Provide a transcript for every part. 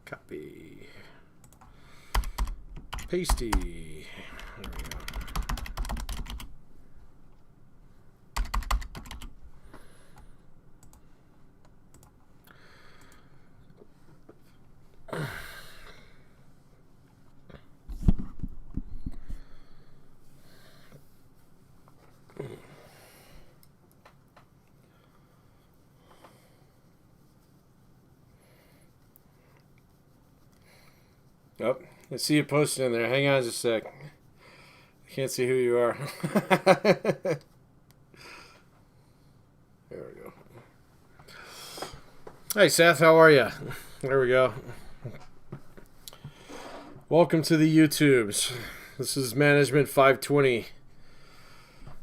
Copy. Pasty. There we go. Oh, I see you posted in there. Hang on just a sec. I can't see who you are. There we go. Hey, Seth, how are you? There we go. Welcome to the YouTubes. This is MGMT520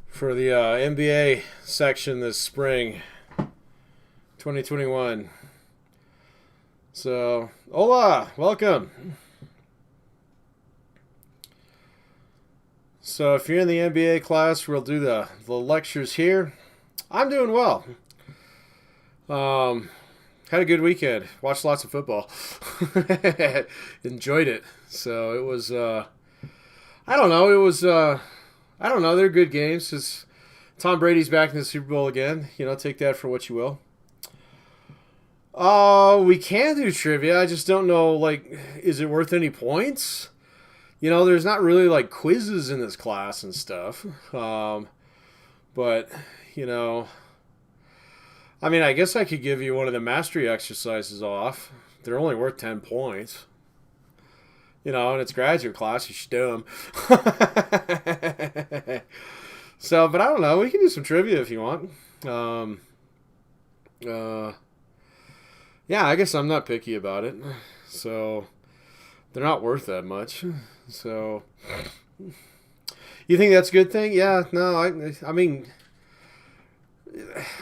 for the MBA section this spring, 2021. So, hola, welcome. So if you're in the MBA class, we'll do the lectures here. I'm doing well. Had a good weekend. Watched lots of football. Enjoyed it. So it was, I don't know. It was, I don't know. They're good games. It's, Tom Brady's back in the Super Bowl again. You know, take that for what you will. We can do trivia. I just don't know, like, is it worth any points? You know, there's not really, like, quizzes in this class and stuff. But, you know, I mean, I guess I could give you one of the mastery exercises off. They're only worth 10 points. You know, and it's graduate class. You should do them. So, but I don't know. We can do some trivia if you want. Yeah, I guess I'm not picky about it. So, they're not worth that much. So, you think that's a good thing? Yeah, no, I mean,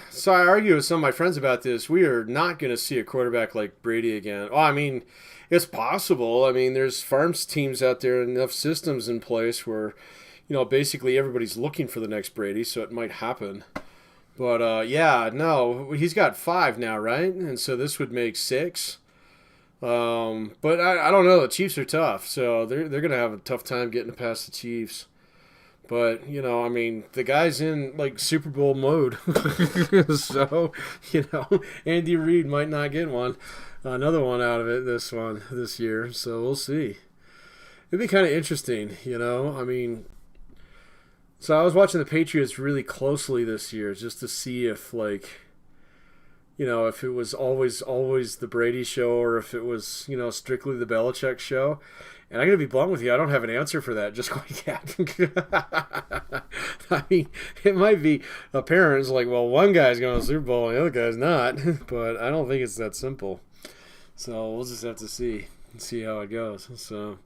so I argue with some of my friends about this. We are not going to see a quarterback like Brady again. Oh, I mean, it's possible. I mean, there's farm teams out there, enough systems in place where, you know, basically everybody's looking for the next Brady, so it might happen. But, yeah, no, he's got 5 now, right? And so this would make 6. But I don't know. The Chiefs are tough, so they're going to have a tough time getting past the Chiefs. But, you know, I mean, the guy's in, like, Super Bowl mode. So, you know, Andy Reid might not get another one out of it this year. So we'll see. It'd be kind of interesting, you know. I mean, so I was watching the Patriots really closely this year just to see if, like, you know, if it was always the Brady show or if it was, you know, strictly the Belichick show. And I'm going to be blunt with you. I don't have an answer for that just quite yet. I mean, it might be apparent. It's like, well, one guy's going to the Super Bowl and the other guy's not. But I don't think it's that simple. So we'll just have to see how it goes. So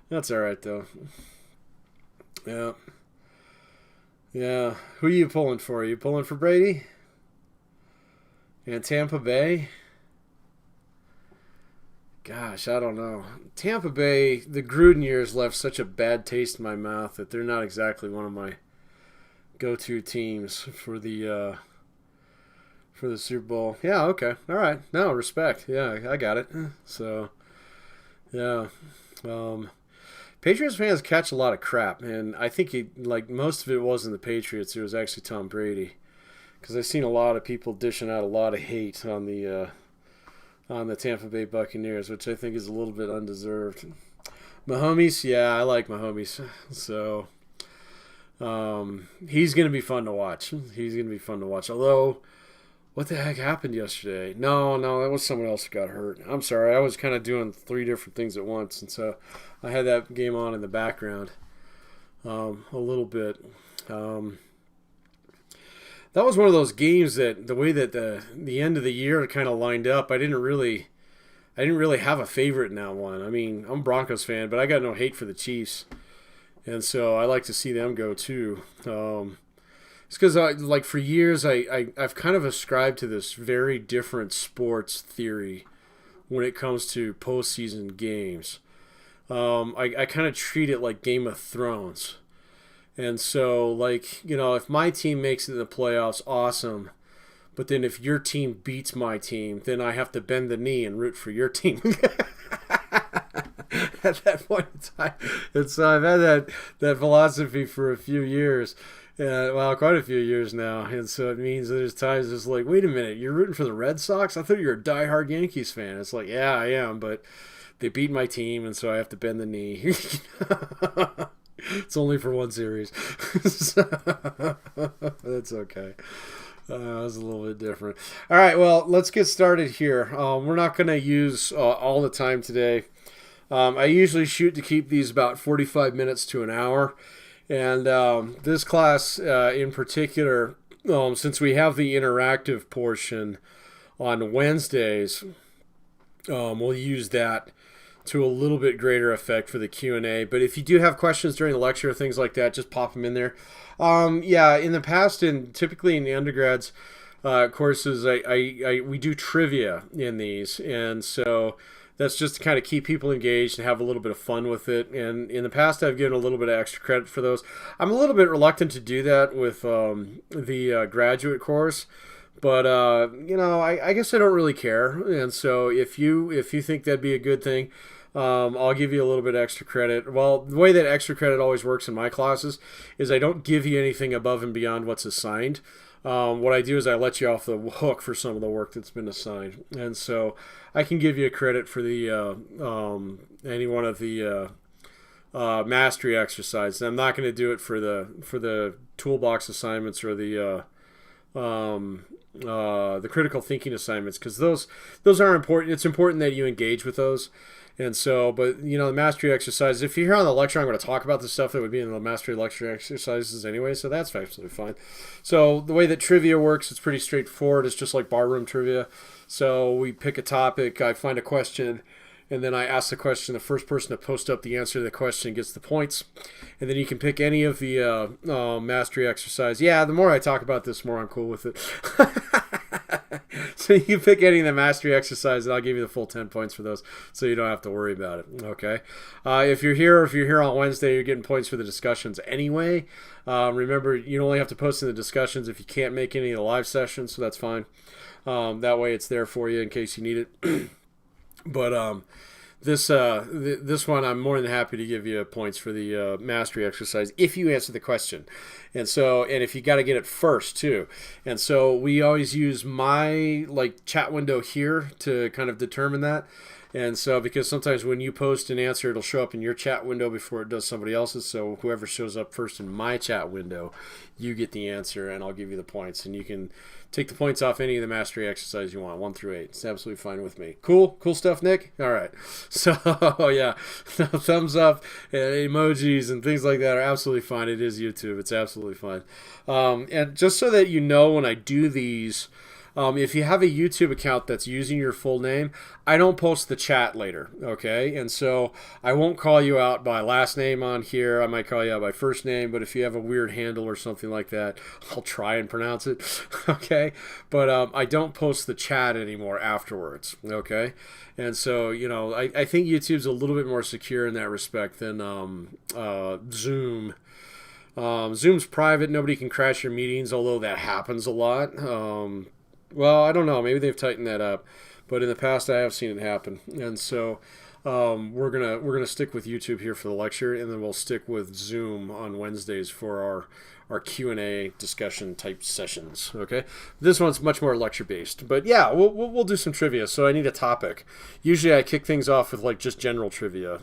that's all right, though. Yeah. Yeah. Who are you pulling for? Are you pulling for Brady? And Tampa Bay? Gosh, I don't know. Tampa Bay, the Gruden years left such a bad taste in my mouth that they're not exactly one of my go-to teams for the Super Bowl. Yeah, okay. All right. No, respect. Yeah, I got it. So, yeah. Patriots fans catch a lot of crap, and I think most of it wasn't the Patriots. It was actually Tom Brady. Because I've seen a lot of people dishing out a lot of hate on the Tampa Bay Buccaneers, which I think is a little bit undeserved. Mahomes, yeah, I like Mahomes. So he's going to be fun to watch. Although, what the heck happened yesterday? No, that was someone else who got hurt. I'm sorry. I was kind of doing 3 different things at once, and so I had that game on in the background a little bit. That was one of those games that the way that the end of the year kind of lined up, I didn't really have a favorite in that one. I mean, I'm a Broncos fan, but I got no hate for the Chiefs, and so I like to see them go too. It's because like for years I've kind of ascribed to this very different sports theory when it comes to postseason games. I kind of treat it like Game of Thrones. And so, like, you know, if my team makes it in the playoffs, awesome. but then if your team beats my team, then I have to bend the knee and root for your team. At that point in time. And so I've had that philosophy for a few years. Well, quite a few years now. And so it means that there's times it's like, wait a minute, you're rooting for the Red Sox? I thought you were a diehard Yankees fan. It's like, yeah, I am, but they beat my team, and so I have to bend the knee. It's only for one series. So, that's okay. That was a little bit different. All right, well, let's get started here. We're not going to use all the time today. I usually shoot to keep these about 45 minutes to an hour. And this class in particular, since we have the interactive portion on Wednesdays, we'll use that to a little bit greater effect for the Q&A. But if you do have questions during the lecture or things like that, just pop them in there. Yeah, in the past, and typically in the undergrads courses, we do trivia in these. And so that's just to kind of keep people engaged and have a little bit of fun with it. And in the past, I've given a little bit of extra credit for those. I'm a little bit reluctant to do that with the graduate course. But, I guess I don't really care. And so if you think that'd be a good thing, I'll give you a little bit extra credit. Well, the way that extra credit always works in my classes is I don't give you anything above and beyond what's assigned. What I do is I let you off the hook for some of the work that's been assigned. And so I can give you a credit for the any one of the mastery exercises. I'm not going to do it for the toolbox assignments or the critical thinking assignments, because those are important. It's important that you engage with those. And so, but the mastery exercises, if you're here on the lecture, I'm going to talk about the stuff that would be in the mastery lecture exercises anyway, so that's absolutely fine. So the way that trivia works, it's pretty straightforward. It's just like barroom trivia. So we pick a topic, I find a question, and then I ask the question. The first person to post up the answer to the question gets the points. And then you can pick any of the mastery exercise. Yeah, the more I talk about this, the more I'm cool with it. So you can pick any of the mastery exercises, and I'll give you the full 10 points for those, so you don't have to worry about it. Okay. If you're here on Wednesday, you're getting points for the discussions anyway. Remember, you only have to post in the discussions if you can't make any of the live sessions, so that's fine. That way it's there for you in case you need it. But this one, I'm more than happy to give you points for the mastery exercise if you answer the question. And if you got to get it first too. And so we always use my chat window here to kind of determine that. And so because sometimes when you post an answer, it'll show up in your chat window before it does somebody else's. So whoever shows up first in my chat window, you get the answer, and I'll give you the points. And you can take the points off any of the mastery exercise you want, 1 through 8. It's absolutely fine with me. Cool stuff, Nick? All right. So, yeah, thumbs up and emojis and things like that are absolutely fine. It is YouTube. It's absolutely fine. And just so that you know, when I do these, if you have a YouTube account that's using your full name, I don't post the chat later, okay? And so I won't call you out by last name on here. I might call you out by first name, but if you have a weird handle or something like that, I'll try and pronounce it, okay? But I don't post the chat anymore afterwards, okay? And so, I think YouTube's a little bit more secure in that respect than Zoom. Zoom's private. Nobody can crash your meetings, although that happens a lot. Well, I don't know. Maybe they've tightened that up, but in the past I have seen it happen. And so we're gonna stick with YouTube here for the lecture, and then we'll stick with Zoom on Wednesdays for our Q&A discussion type sessions. Okay, this one's much more lecture based, but yeah, we'll do some trivia. So I need a topic. Usually I kick things off with just general trivia.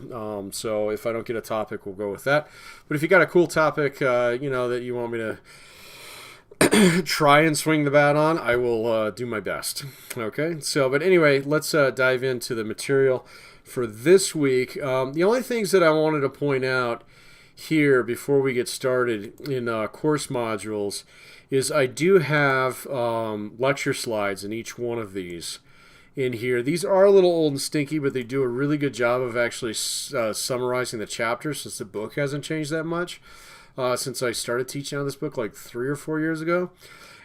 So if I don't get a topic, we'll go with that. But if you got a cool topic, that you want me to try and swing the bat on, I will do my best. Okay, so but anyway, let's dive into the material for this week. The only things that I wanted to point out here before we get started in course modules is I do have lecture slides in each one of these in here. These are a little old and stinky, but they do a really good job of actually summarizing the chapters, since the book hasn't changed that much since I started teaching on this book 3 or 4 years ago.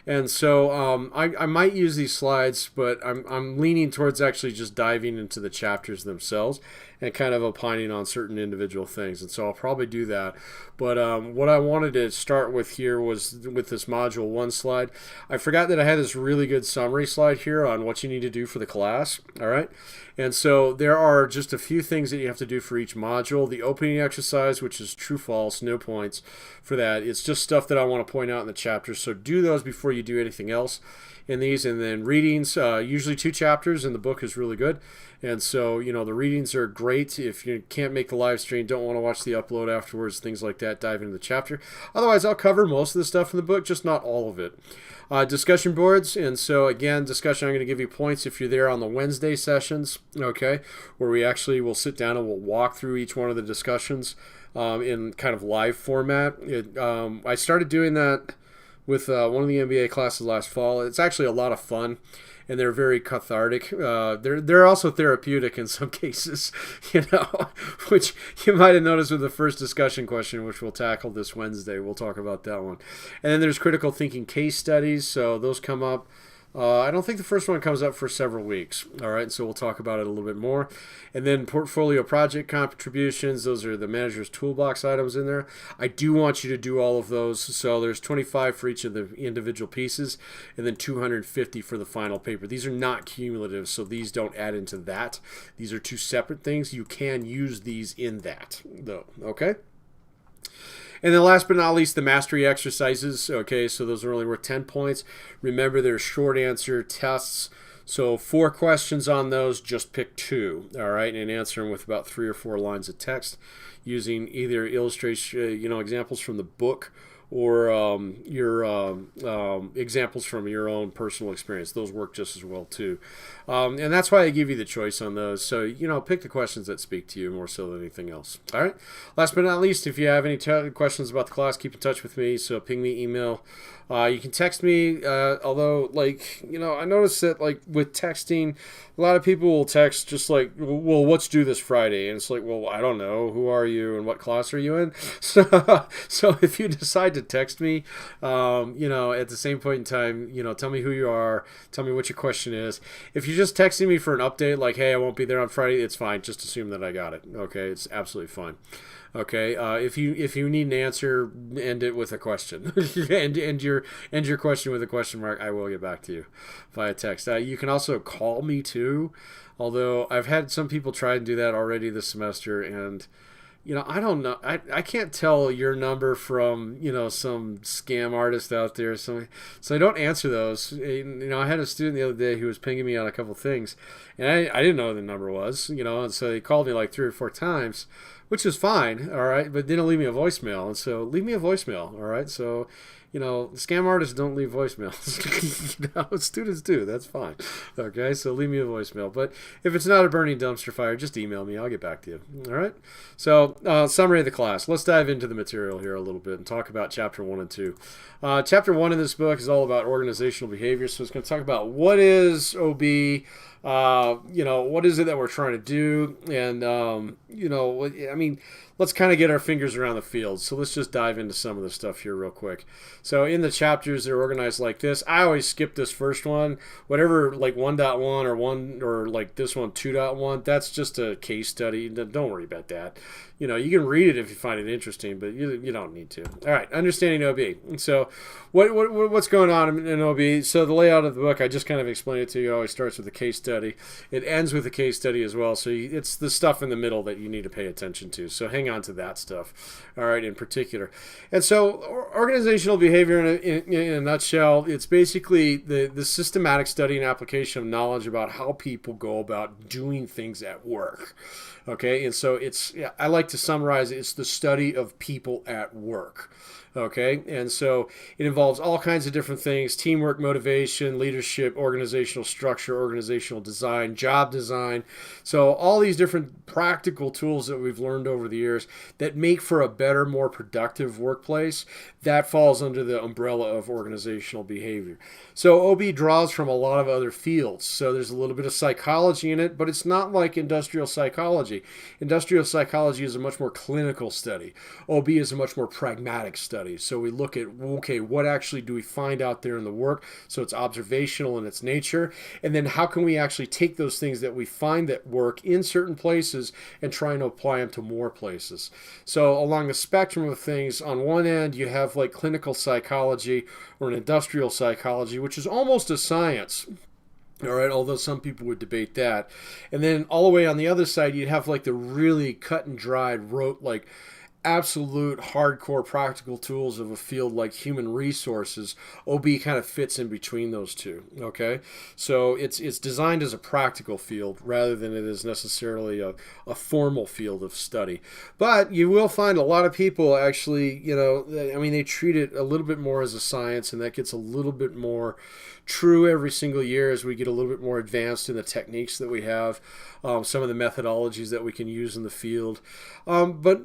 And so I might use these slides, but I'm leaning towards actually just diving into the chapters themselves. and kind of opining on certain individual things. And so I'll probably do that. But what I wanted to start with here was with this Module 1 slide. I forgot that I had this really good summary slide here on what you need to do for the class. All right. And so there are just a few things that you have to do for each module. The opening exercise, which is true, false, no points for that. It's just stuff that I want to point out in the chapters. So do those before you do anything else in these. And then readings, usually 2 chapters, and the book is really good. And so, you know, the readings are great. If you can't make the live stream, don't want to watch the upload afterwards, things like that, dive into the chapter. Otherwise, I'll cover most of the stuff in the book, just not all of it. Discussion boards, and so again, discussion, I'm going to give you points if you're there on the Wednesday sessions, okay, where we actually will sit down and we'll walk through each one of the discussions in kind of live format. I started doing that with one of the MBA classes last fall. It's actually a lot of fun, and they're very cathartic. They're also therapeutic in some cases, you know, which you might have noticed with the first discussion question, which we'll tackle this Wednesday. We'll talk about that one. And then there's critical thinking case studies, so those come up. I don't think the first one comes up for several weeks. All right, so we'll talk about it a little bit more. And then portfolio project contributions, those are the manager's toolbox items in there. I do want you to do all of those. So there's 25 for each of the individual pieces, and then 250 for the final paper. These are not cumulative, so these don't add into that. These are 2 separate things. You can use these in that, though, okay? And then last but not least, the mastery exercises. Okay, so those are only worth 10 points. Remember, they're short answer tests. So 4 questions on those, just pick 2, all right, and answer them with about 3 or 4 lines of text using either illustration, examples from the book or your examples from your own personal experience. Those work just as well too. And that's why I give you the choice on those. So, pick the questions that speak to you more so than anything else. All right. Last but not least, if you have any questions about the class, keep in touch with me. So ping me, email. You can text me, although, I noticed that, with texting, a lot of people will text just like, well, what's due this Friday? And it's like, well, I don't know. Who are you and what class are you in? So if you decide to text me, at the same point in time, tell me who you are, tell me what your question is. If you're just texting me for an update, like, hey, I won't be there on Friday, it's fine. Just assume that I got it. Okay, it's absolutely fine. Okay, if you need an answer, end it with a question. end your question with a question mark. I will get back to you via text. You can also call me too, although I've had some people try and do that already this semester, and I don't know. I can't tell your number from some scam artist out there. So I don't answer those. I had a student the other day who was pinging me on a couple things, and I didn't know what the number was. And so he called me like 3 or 4 times, which is fine, all right, but didn't leave me a voicemail. And so leave me a voicemail, all right? So, scam artists don't leave voicemails. Students do. That's fine. Okay, so leave me a voicemail. But if it's not a burning dumpster fire, just email me. I'll get back to you, all right? So summary of the class. Let's dive into the material here a little bit and talk about Chapter 1 and 2. Chapter 1 in this book is all about organizational behavior. So it's going to talk about what is OB, what is it that we're trying to do? And, let's kind of get our fingers around the field. So let's just dive into some of the stuff here real quick. So in the chapters, they're organized like this. I always skip this first one. Whatever, like 1.1 or like this one, 2.1, that's just a case study. Don't worry about that. You can read it if you find it interesting, but you don't need to. All right, understanding OB. So what's going on in OB? So the layout of the book, I just kind of explained it to you. It always starts with a case study. It ends with a case study as well. So it's the stuff in the middle that you need to pay attention to. So hang on to that stuff, all right, in particular. And so organizational behavior in a nutshell, it's basically the systematic study and application of knowledge about how people go about doing things at work. Okay, and so I like to summarize it's the study of people at work. Okay, and so it involves all kinds of different things: teamwork, motivation, leadership, organizational structure, organizational design, job design. So all these different practical tools that we've learned over the years that make for a better, more productive workplace, that falls under the umbrella of organizational behavior. So OB draws from a lot of other fields. So there's a little bit of psychology in it, but it's not like industrial psychology. Industrial psychology is a much more clinical study. OB is a much more pragmatic study. study. So we look at, okay, what actually do we find out there in the work? So it's observational in its nature. And then how can we actually take those things that we find that work in certain places and try and apply them to more places? So along the spectrum of things, on one end, you have like clinical psychology or an industrial psychology, which is almost a science. All right, although some people would debate that. And then all the way on the other side, you'd have like the really cut and dried, rote, like absolute hardcore practical tools of a field like human resources. OB kind of fits in between those two. Okay, so it's designed as a practical field rather than it is necessarily a formal field of study. But you will find a lot of people actually, I mean, they treat it a little bit more as a science, and that gets a little bit more true every single year as we get a little bit more advanced in the techniques that we have, some of the methodologies that we can use in the field. But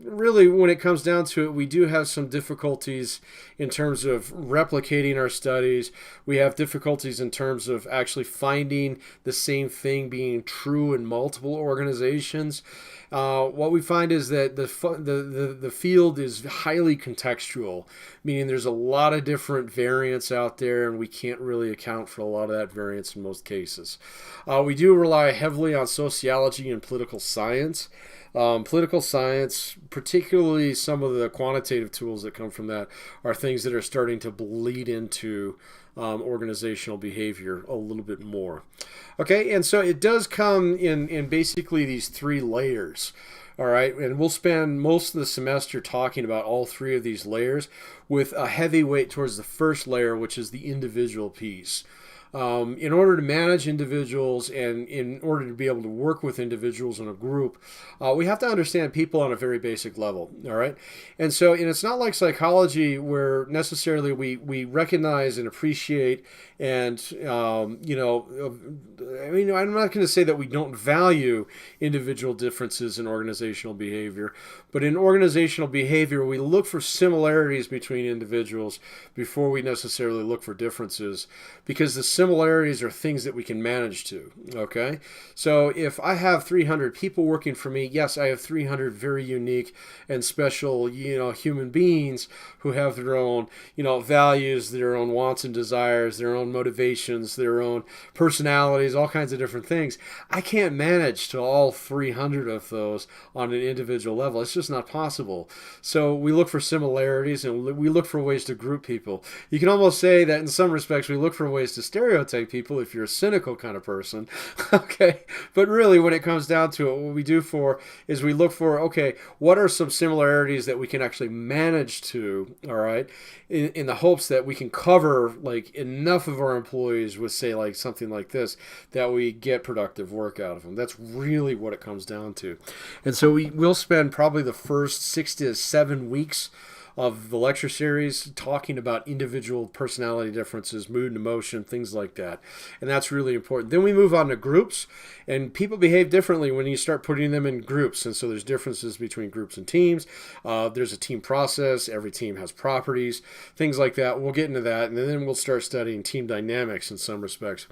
really, when it comes down to it, we do have some difficulties in terms of replicating our studies. We have difficulties in terms of actually finding the same thing being true in multiple organizations. What we find is that the field is highly contextual, meaning there's a lot of different variants out there, and we can't really account for a lot of that variance in most cases. We do rely heavily on sociology and political science. Political science, particularly some of the quantitative tools that come from that, are things that are starting to bleed into organizational behavior a little bit more. Okay, and so it does come in basically these three layers. All right, and we'll spend most of the semester talking about all three of these layers with a heavy weight towards the first layer, which is the individual piece. In order to manage individuals and in order to be able to work with individuals in a group, we have to understand people on a very basic level, all right? And so it's not like psychology where necessarily we recognize and appreciate and, I mean, I'm not going to say that we don't value individual differences in organizational behavior, but in organizational behavior, we look for similarities between individuals before we necessarily look for differences, because the similarities are things that we can manage to, okay? So if I have 300 people working for me, yes, I have 300 very unique and special, human beings who have their own, values, their own wants and desires, their own motivations, their own personalities, all kinds of different things. I can't manage to all 300 of those on an individual level. It's just not possible. So we look for similarities and we look for ways to group people. You can almost say that in some respects we look for ways to stereotype people if you're a cynical kind of person. Okay, but really when it comes down to it, what we do for is we look for, okay, what are some similarities that we can actually manage to, all right, in the hopes that we can cover like enough of our employees with, say, like something like this, that we get productive work out of them. That's really what it comes down to. And so we'll spend probably the first 6 to 7 weeks of the lecture series talking about individual personality differences, mood and emotion, things like that. And that's really important. Then we move on to groups, and people behave differently when you start putting them in groups. And so there's differences between groups and teams. There's a team process. Every team has properties, things like that. We'll get into that, and then we'll start studying team dynamics in some respects.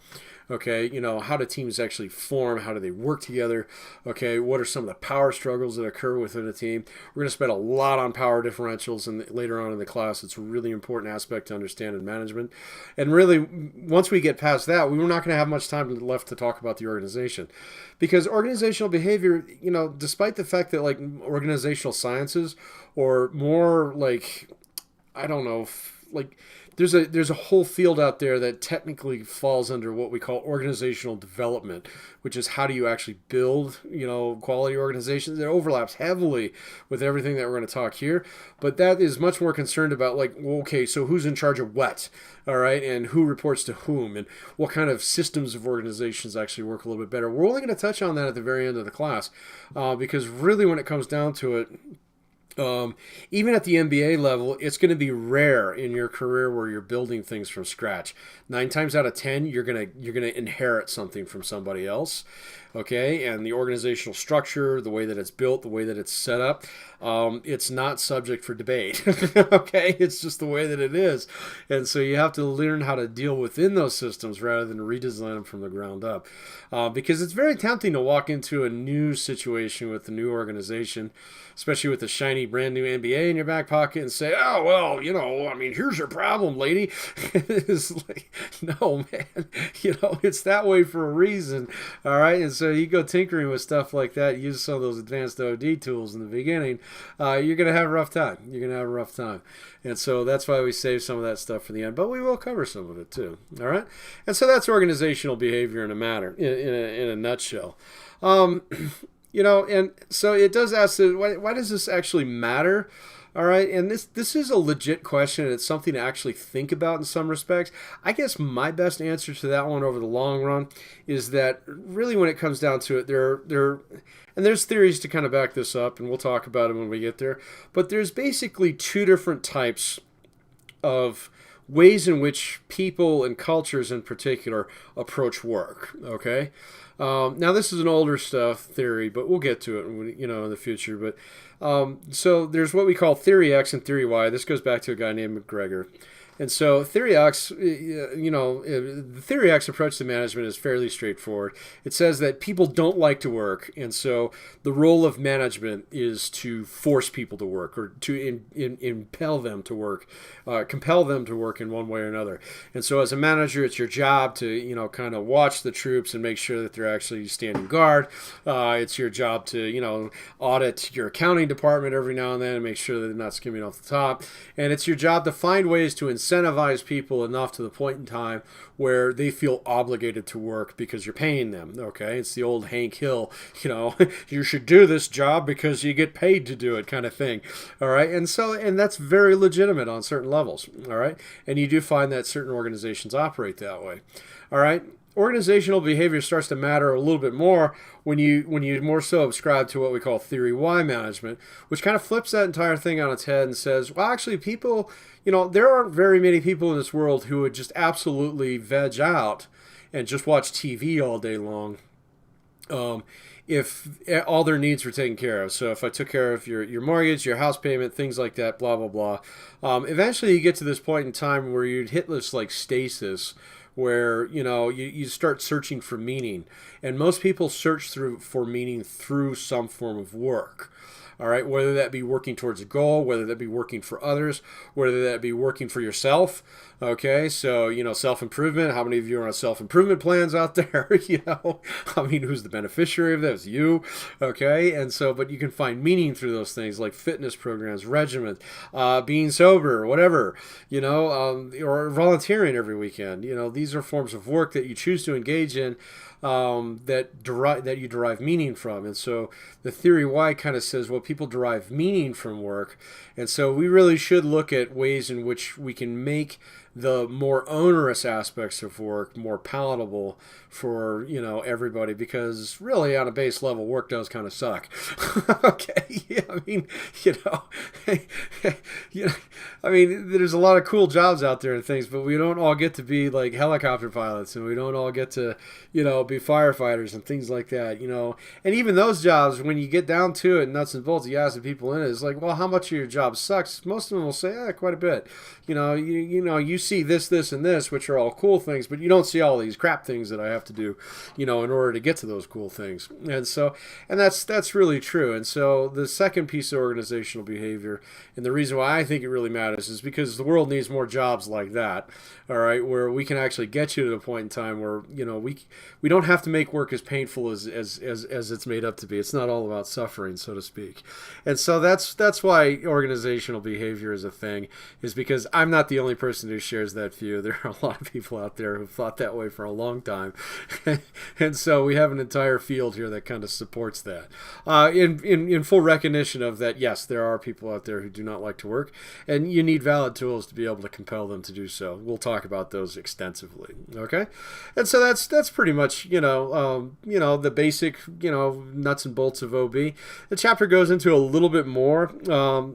Okay, how do teams actually form? How do they work together? Okay, what are some of the power struggles that occur within a team? We're going to spend a lot on power differentials later on in the class. It's a really important aspect to understand in management. And really, once we get past that, we're not going to have much time left to talk about the organization. Because organizational behavior, despite the fact that like organizational sciences or more like, I don't know, like there's a whole field out there that technically falls under what we call organizational development, which is how do you actually build, quality organizations. It overlaps heavily with everything that we're going to talk here, but that is much more concerned about like, well, okay, so who's in charge of what, all right, and who reports to whom, and what kind of systems of organizations actually work a little bit better. We're only going to touch on that at the very end of the class, because really when it comes down to it, even at the MBA level, it's going to be rare in your career where you're building things from scratch. 9 times out of 10, you're gonna inherit something from somebody else. Okay, and the organizational structure, the way that it's built, the way that it's set up, it's not subject for debate. Okay, it's just the way that it is, and so you have to learn how to deal within those systems rather than redesign them from the ground up, because it's very tempting to walk into a new situation with a new organization, especially with a shiny shiny brand new MBA in your back pocket and say, oh, well, I mean, here's your problem, lady. It's like, no, man, it's that way for a reason. All right. And so you go tinkering with stuff like that, use some of those advanced OD tools in the beginning, you're going to have a rough time. You're going to have a rough time. And so that's why we save some of that stuff for the end, but we will cover some of it too. All right. And so that's organizational behavior in a nutshell. And so it does ask, why does this actually matter? All right, and this is a legit question, and it's something to actually think about in some respects. I guess my best answer to that one over the long run is that really when it comes down to it, there's theories to kind of back this up, and we'll talk about them when we get there, but there's basically two different types of ways in which people and cultures in particular approach work, okay? Now, this is an older stuff theory, but we'll get to it, in the future. But so there's what we call Theory X and Theory Y. This goes back to a guy named McGregor. And so Theory X, the Theory X approach to management is fairly straightforward. It says that people don't like to work, and so the role of management is to force people to work or to impel them to work, compel them to work in one way or another. And so as a manager, it's your job to, kind of watch the troops and make sure that they're actually standing guard. It's your job to, audit your accounting department every now and then and make sure that they're not skimming off the top. And it's your job to find ways to incentivize people enough to the point in time where they feel obligated to work because you're paying them. Okay, it's the old Hank Hill, you should do this job because you get paid to do it kind of thing. All right, and that's very legitimate on certain levels. All right, and you do find that certain organizations operate that way. All right. Organizational behavior starts to matter a little bit more when you more so subscribe to what we call Theory Y management, which kind of flips that entire thing on its head and says, well, actually, people, there aren't very many people in this world who would just absolutely veg out and just watch TV all day long if all their needs were taken care of. So if I took care of your mortgage, your house payment, things like that, blah, blah, blah. Eventually you get to this point in time where you'd hit this like stasis where, you start searching for meaning. And most people search for meaning through some form of work. All right, whether that be working towards a goal, whether that be working for others, whether that be working for yourself. Okay, so, self-improvement. How many of you are on self-improvement plans out there? Who's the beneficiary of that? It's you. Okay, and so, but you can find meaning through those things like fitness programs, regiment, being sober, whatever, or volunteering every weekend. These are forms of work that you choose to engage in that you derive meaning from. And so the Theory Y kind of says, well, people derive meaning from work. And so we really should look at ways in which we can make the more onerous aspects of work more palatable for, everybody, because really on a base level, work does kind of suck. Okay. There's a lot of cool jobs out there and things, but we don't all get to be like helicopter pilots, and we don't all get to, be firefighters and things like that, and even those jobs, when you get down to it, nuts and bolts, you ask the people in it, it's like, well, how much of your job sucks? Most of them will say, quite a bit. You see this, and this, which are all cool things, but you don't see all these crap things that I have to do, in order to get to those cool things. And so, and that's really true. And so the second piece of organizational behavior, and the reason why I think it really matters, is because the world needs more jobs like that. All right, where we can actually get you to a point in time where, we don't have to make work as painful as it's made up to be. It's not all about suffering, so to speak. And so that's why organizational behavior is a thing, is because I'm not the only person who shares that view. There are a lot of people out there who've thought that way for a long time. And so we have an entire field here that kind of supports that. In full recognition of that, yes, there are people out there who do not like to work, and you need valid tools to be able to compel them to do so. We'll talk about those extensively. Okay? And so that's pretty much, the basic, nuts and bolts of OB. The chapter goes into a little bit more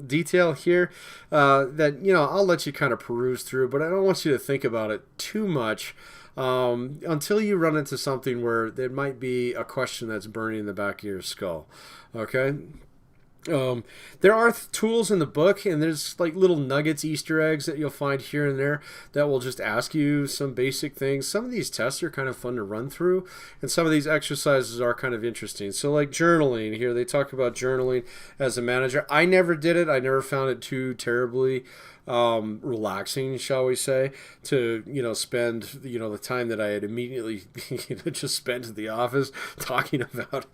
detail here that, I'll let you kind of peruse through, but I don't want you to think about it too much until you run into something where there might be a question that's burning in the back of your skull. Okay? There are tools in the book, and there's like little nuggets, Easter eggs that you'll find here and there that will just ask you some basic things. Some of these tests are kind of fun to run through, and some of these exercises are kind of interesting. So, like journaling here, they talk about journaling as a manager. I never did it. I never found it too terribly relaxing, shall we say, to spend the time that I had immediately just spent at the office talking about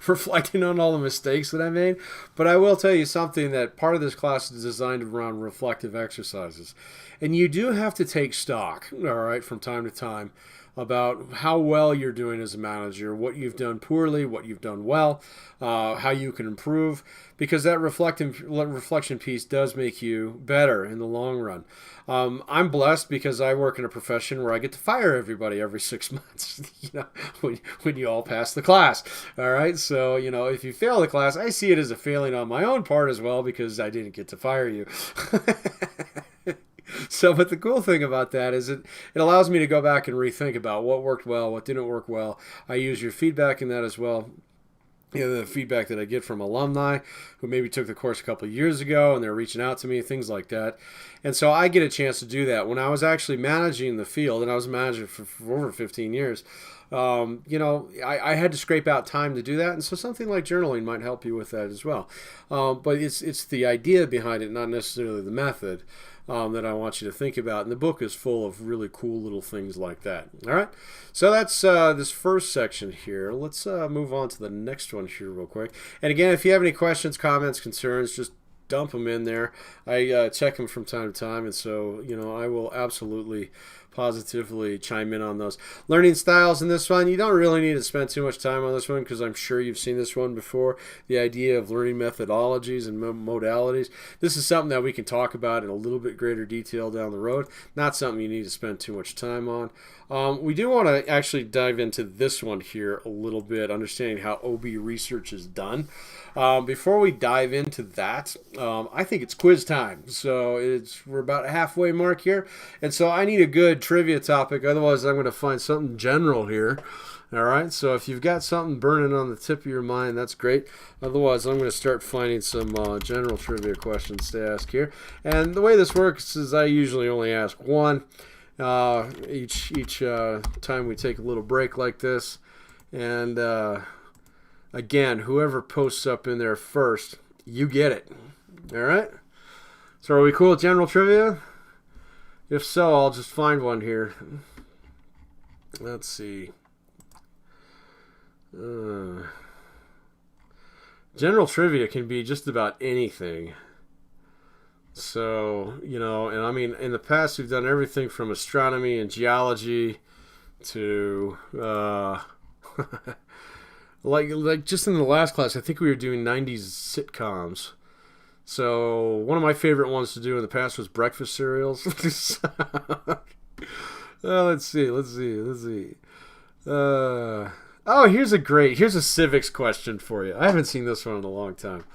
reflecting on all the mistakes that I made. But I will tell you something, that part of this class is designed around reflective exercises, and you do have to take stock, all right, from time to time, about how well you're doing as a manager, what you've done poorly, what you've done well, how you can improve, because that reflection piece does make you better in the long run. I'm blessed because I work in a profession where I get to fire everybody every 6 months, when you all pass the class. All right, so if you fail the class, I see it as a failing on my own part as well, because I didn't get to fire you. So, but the cool thing about that is it allows me to go back and rethink about what worked well, what didn't work well. I use your feedback in that as well. The feedback that I get from alumni who maybe took the course a couple of years ago and they're reaching out to me, things like that. And so I get a chance to do that. When I was actually managing the field, and I was a manager for over 15 years, I had to scrape out time to do that. And so something like journaling might help you with that as well. But it's the idea behind it, not necessarily the method. That I want you to think about. And the book is full of really cool little things like that. All right. So that's this first section here. Let's move on to the next one here real quick. And again, if you have any questions, comments, concerns, just dump them in there. I check them from time to time. And so, I will absolutely positively chime in on those. Learning styles in this one, you don't really need to spend too much time on this one, because I'm sure you've seen this one before. The idea of learning methodologies and modalities. This is something that we can talk about in a little bit greater detail down the road. Not something you need to spend too much time on. We do want to actually dive into this one here a little bit, understanding how OB research is done. Before we dive into that, I think it's quiz time. So we're about a halfway mark here. And so I need a good trivia topic. Otherwise, I'm going to find something general here. All right. So if you've got something burning on the tip of your mind, that's great. Otherwise, I'm going to start finding some general trivia questions to ask here. And the way this works is I usually only ask one each time we take a little break like this. And again, whoever posts up in there first, you get it. All right? So are we cool with general trivia? If so, I'll just find one here. Let's see. General trivia can be just about anything. So, and I mean, in the past, we've done everything from astronomy and geology to like just in the last class, I think we were doing 90s sitcoms. So one of my favorite ones to do in the past was breakfast cereals. Let's see. Here's a civics question for you. I haven't seen this one in a long time.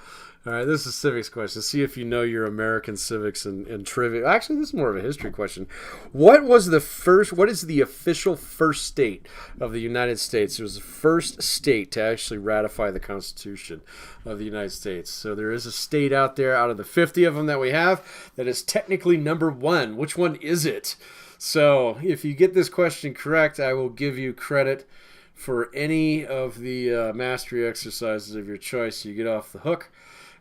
All right, this is a civics question. See if you know your American civics and trivia. Actually, this is more of a history question. What is the official first state of the United States? It was the first state to actually ratify the Constitution of the United States. So there is a state out there, out of the 50 of them that we have, that is technically number one. Which one is it? So if you get this question correct, I will give you credit for any of the mastery exercises of your choice. You get off the hook.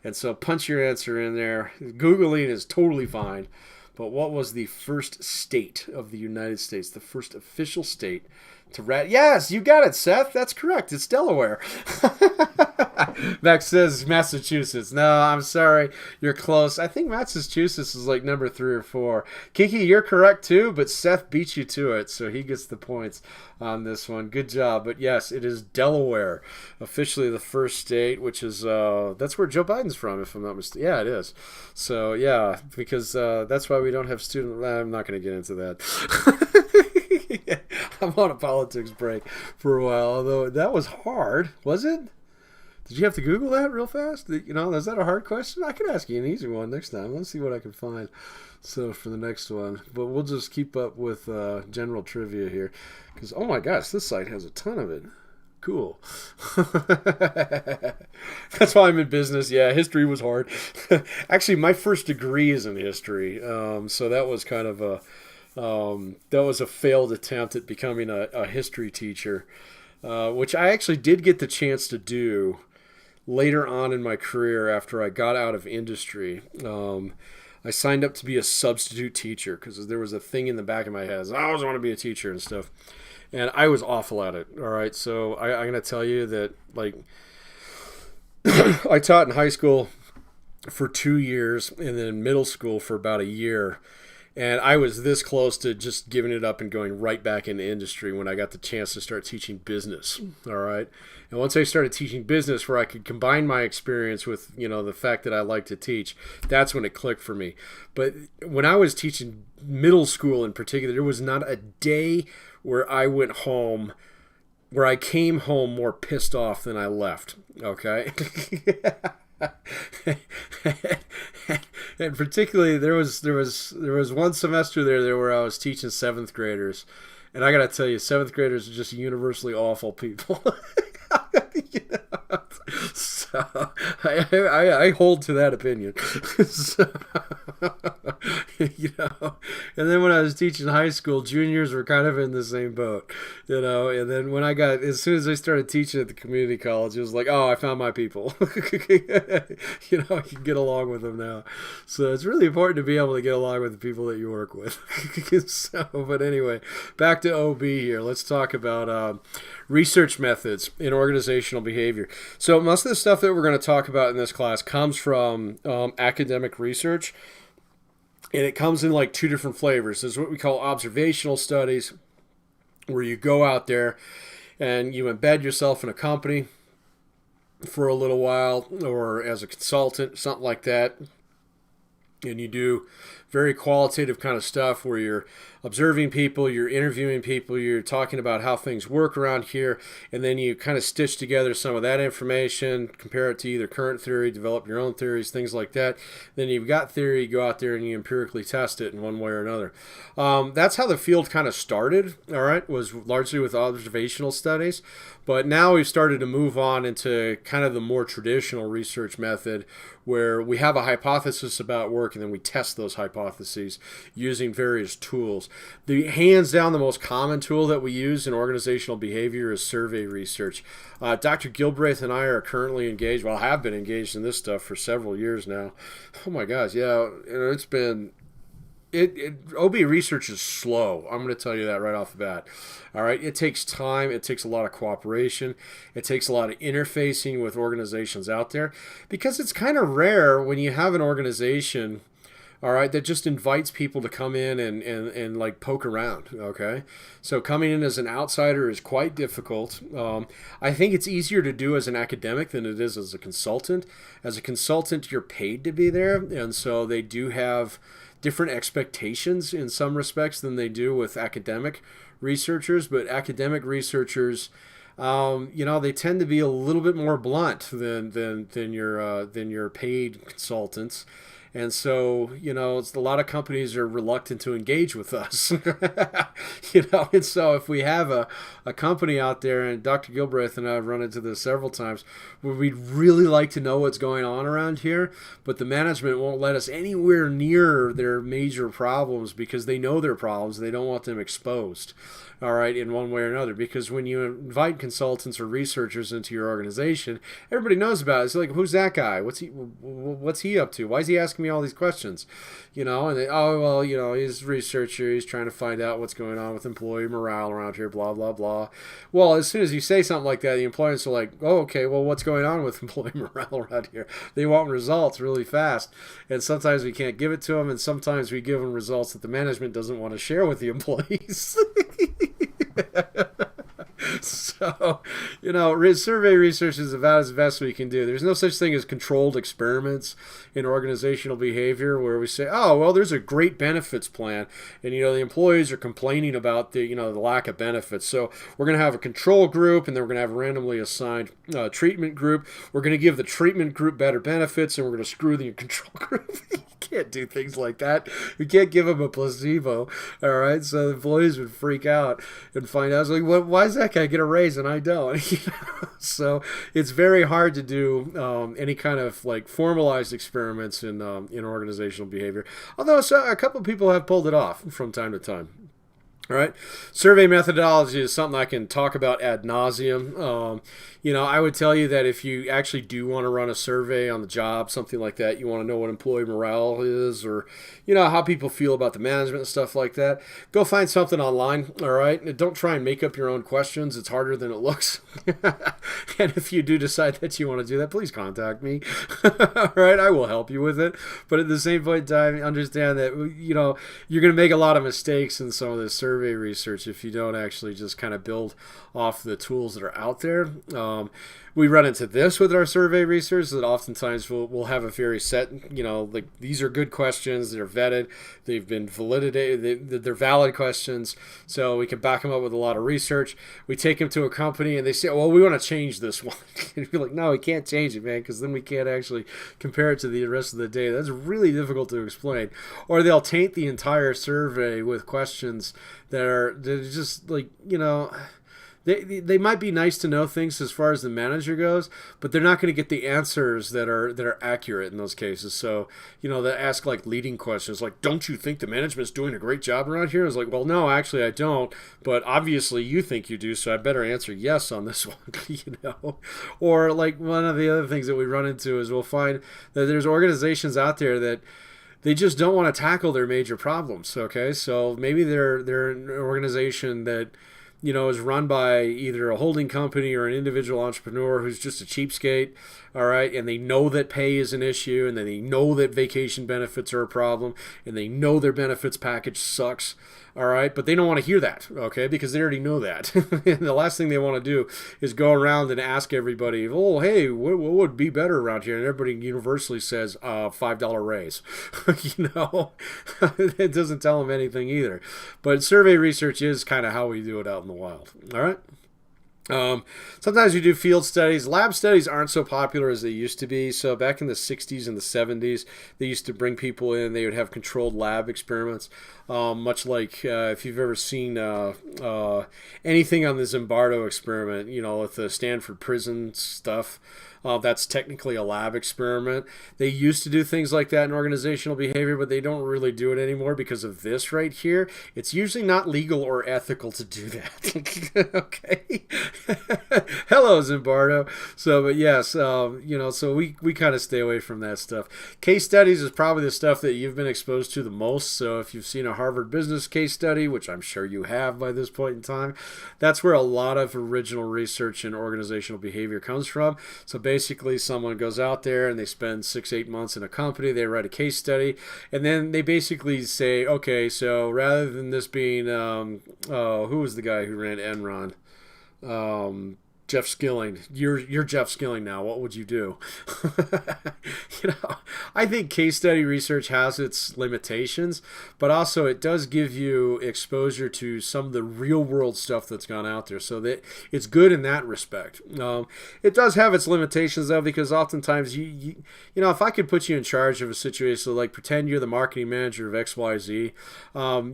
And so punch your answer in there. Googling is totally fine. But what was the first state of the United States? The first official state to Yes, you got it, Seth. That's correct. It's Delaware. Max says Massachusetts. No, I'm sorry. You're close. I think Massachusetts is like number 3 or 4. Kiki, you're correct too, but Seth beat you to it, so he gets the points on this one. Good job. But yes, it is Delaware, officially the first state, which is that's where Joe Biden's from, if I'm not mistaken. Yeah, it is. So yeah, because that's why we don't have student. I'm not going to get into that. I'm on a politics break for a while, although that was hard, was it? Did you have to Google that real fast? Is that a hard question? I could ask you an easy one next time. Let's see what I can find. So for the next one, but we'll just keep up with general trivia here, because oh my gosh, this site has a ton of it. Cool. That's why I'm in business. Yeah, history was hard. Actually, my first degree is in history, so that was kind of that was a failed attempt at becoming a history teacher, which I actually did get the chance to do later on in my career after I got out of industry. I signed up to be a substitute teacher because there was a thing in the back of my head. I always want to be a teacher and stuff. And I was awful at it. All right. So I'm going to tell you that, like, I taught in high school for 2 years and then middle school for about a year. And I was this close to just giving it up and going right back into industry when I got the chance to start teaching business. All right. And once I started teaching business where I could combine my experience with, the fact that I like to teach, that's when it clicked for me. But when I was teaching middle school in particular, there was not a day where I went home, where I came home more pissed off than I left. Okay. And particularly there was one semester there where I was teaching seventh graders, and I gotta tell you, seventh graders are just universally awful people. So I hold to that opinion. So, and then when I was teaching high school, juniors were kind of in the same boat, and then as soon as I started teaching at the community college, it was like, oh, I found my people. I can get along with them now. So it's really important to be able to get along with the people that you work with. But anyway, back to OB here. Let's talk about research methods in organizational behavior. So most of the stuff that we're going to talk about in this class comes from academic research, and it comes in like two different flavors. There's what we call observational studies, where you go out there and you embed yourself in a company for a little while, or as a consultant, something like that, and you do very qualitative kind of stuff where you're observing people, you're interviewing people, you're talking about how things work around here, and then you kind of stitch together some of that information, compare it to either current theory, develop your own theories, things like that. Then you've got theory, you go out there and you empirically test it in one way or another. That's how the field kind of started, all right, was largely with observational studies. But now we've started to move on into kind of the more traditional research method, where we have a hypothesis about work and then we test those hypotheses using various tools. The hands down the most common tool that we use in organizational behavior is survey research. Dr. Gilbraith and I are currently engaged, have been engaged in this stuff for several years now. Oh my gosh, yeah, it's been... OB research is slow. I'm going to tell you that right off the bat. All right, it takes time. It takes a lot of cooperation. It takes a lot of interfacing with organizations out there, because it's kind of rare when you have an organization, all right, that just invites people to come in and like poke around. Okay, so coming in as an outsider is quite difficult. I think it's easier to do as an academic than it is as a consultant. As a consultant, you're paid to be there, and so they do have different expectations in some respects than they do with academic researchers. But academic researchers, they tend to be a little bit more blunt than your paid consultants. And so, it's a lot of companies are reluctant to engage with us, and so if we have a company out there, and Dr. Gilbraith and I have run into this several times, where we'd really like to know what's going on around here, but the management won't let us anywhere near their major problems because they know their problems. They don't want them exposed. All right, in one way or another, because when you invite consultants or researchers into your organization, everybody knows about it. It's like, who's that guy? What's he up to? Why is he asking me all these questions? And they, he's a researcher. He's trying to find out what's going on with employee morale around here, blah, blah, blah. Well, as soon as you say something like that, the employers are like, oh, okay, well, what's going on with employee morale around here? They want results really fast. And sometimes we can't give it to them, and sometimes we give them results that the management doesn't want to share with the employees. So, survey research is about as best we can do. There's no such thing as controlled experiments in organizational behavior where we say, oh, well, there's a great benefits plan, and, the employees are complaining about the lack of benefits. So we're going to have a control group, and then we're going to have a randomly assigned treatment group. We're going to give the treatment group better benefits, and we're going to screw the control group. can't do things like that. We can't give them a placebo. All right. So the employees would freak out and find out. I was like, why does that guy get a raise and I don't? So it's very hard to do any kind of like formalized experiments in organizational behavior. Although a couple of people have pulled it off from time to time. All right. Survey methodology is something I can talk about ad nauseum. I would tell you that if you actually do want to run a survey on the job, something like that, you want to know what employee morale is, or, how people feel about the management and stuff like that, go find something online. All right. And don't try and make up your own questions. It's harder than it looks. And if you do decide that you want to do that, please contact me. All right. I will help you with it. But at the same point in time, understand that, you're going to make a lot of mistakes in some of this survey research if you don't actually just kind of build off the tools that are out there. We run into this with our survey research that oftentimes we'll have a very set, like these are good questions, they're vetted, they've been validated, they're valid questions, so we can back them up with a lot of research. We take them to a company and they say, well, we want to change this one. And you're like, no, we can't change it, man, because then we can't actually compare it to the rest of the data. That's really difficult to explain. Or they'll taint the entire survey with questions they're just like, They might be nice to know things as far as the manager goes, but they're not going to get the answers that are accurate in those cases. So, they ask like leading questions like, don't you think the management's doing a great job around here? It's like, well, no, actually I don't, but obviously you think you do, so I better answer yes on this one, Or like one of the other things that we run into is we'll find that there's organizations out there that they just don't want to tackle their major problems, okay? So maybe they're an organization that is run by either a holding company or an individual entrepreneur who's just a cheapskate, all right, and they know that pay is an issue, and then they know that vacation benefits are a problem, and they know their benefits package sucks, all right, but they don't want to hear that, okay, because they already know that. And the last thing they want to do is go around and ask everybody, oh, hey, what would be better around here? And everybody universally says $5 raise. It doesn't tell them anything either. But survey research is kind of how we do it out in the wild, all right? Sometimes we do field studies. Lab studies aren't so popular as they used to be. So back in the 60s and the 70s, they used to bring people in. They would have controlled lab experiments, much like if you've ever seen anything on the Zimbardo experiment, with the Stanford prison stuff. That's technically a lab experiment. They used to do things like that in organizational behavior, but they don't really do it anymore because of this right here. It's usually not legal or ethical to do that. Okay. Hello, Zimbardo. So, but yes, so we kind of stay away from that stuff. Case studies is probably the stuff that you've been exposed to the most. So if you've seen a Harvard business case study, which I'm sure you have by this point in time, that's where a lot of original research in organizational behavior comes from. So basically, someone goes out there and they spend 6-8 months in a company, they write a case study, and then they basically say, okay, so rather than this being, who was the guy who ran Enron? Jeff Skilling. You're Jeff Skilling now. What would you do? I think case study research has its limitations, but also it does give you exposure to some of the real world stuff that's gone out there. So that it's good in that respect. It does have its limitations though, because oftentimes if I could put you in charge of a situation, so like pretend you're the marketing manager of XYZ,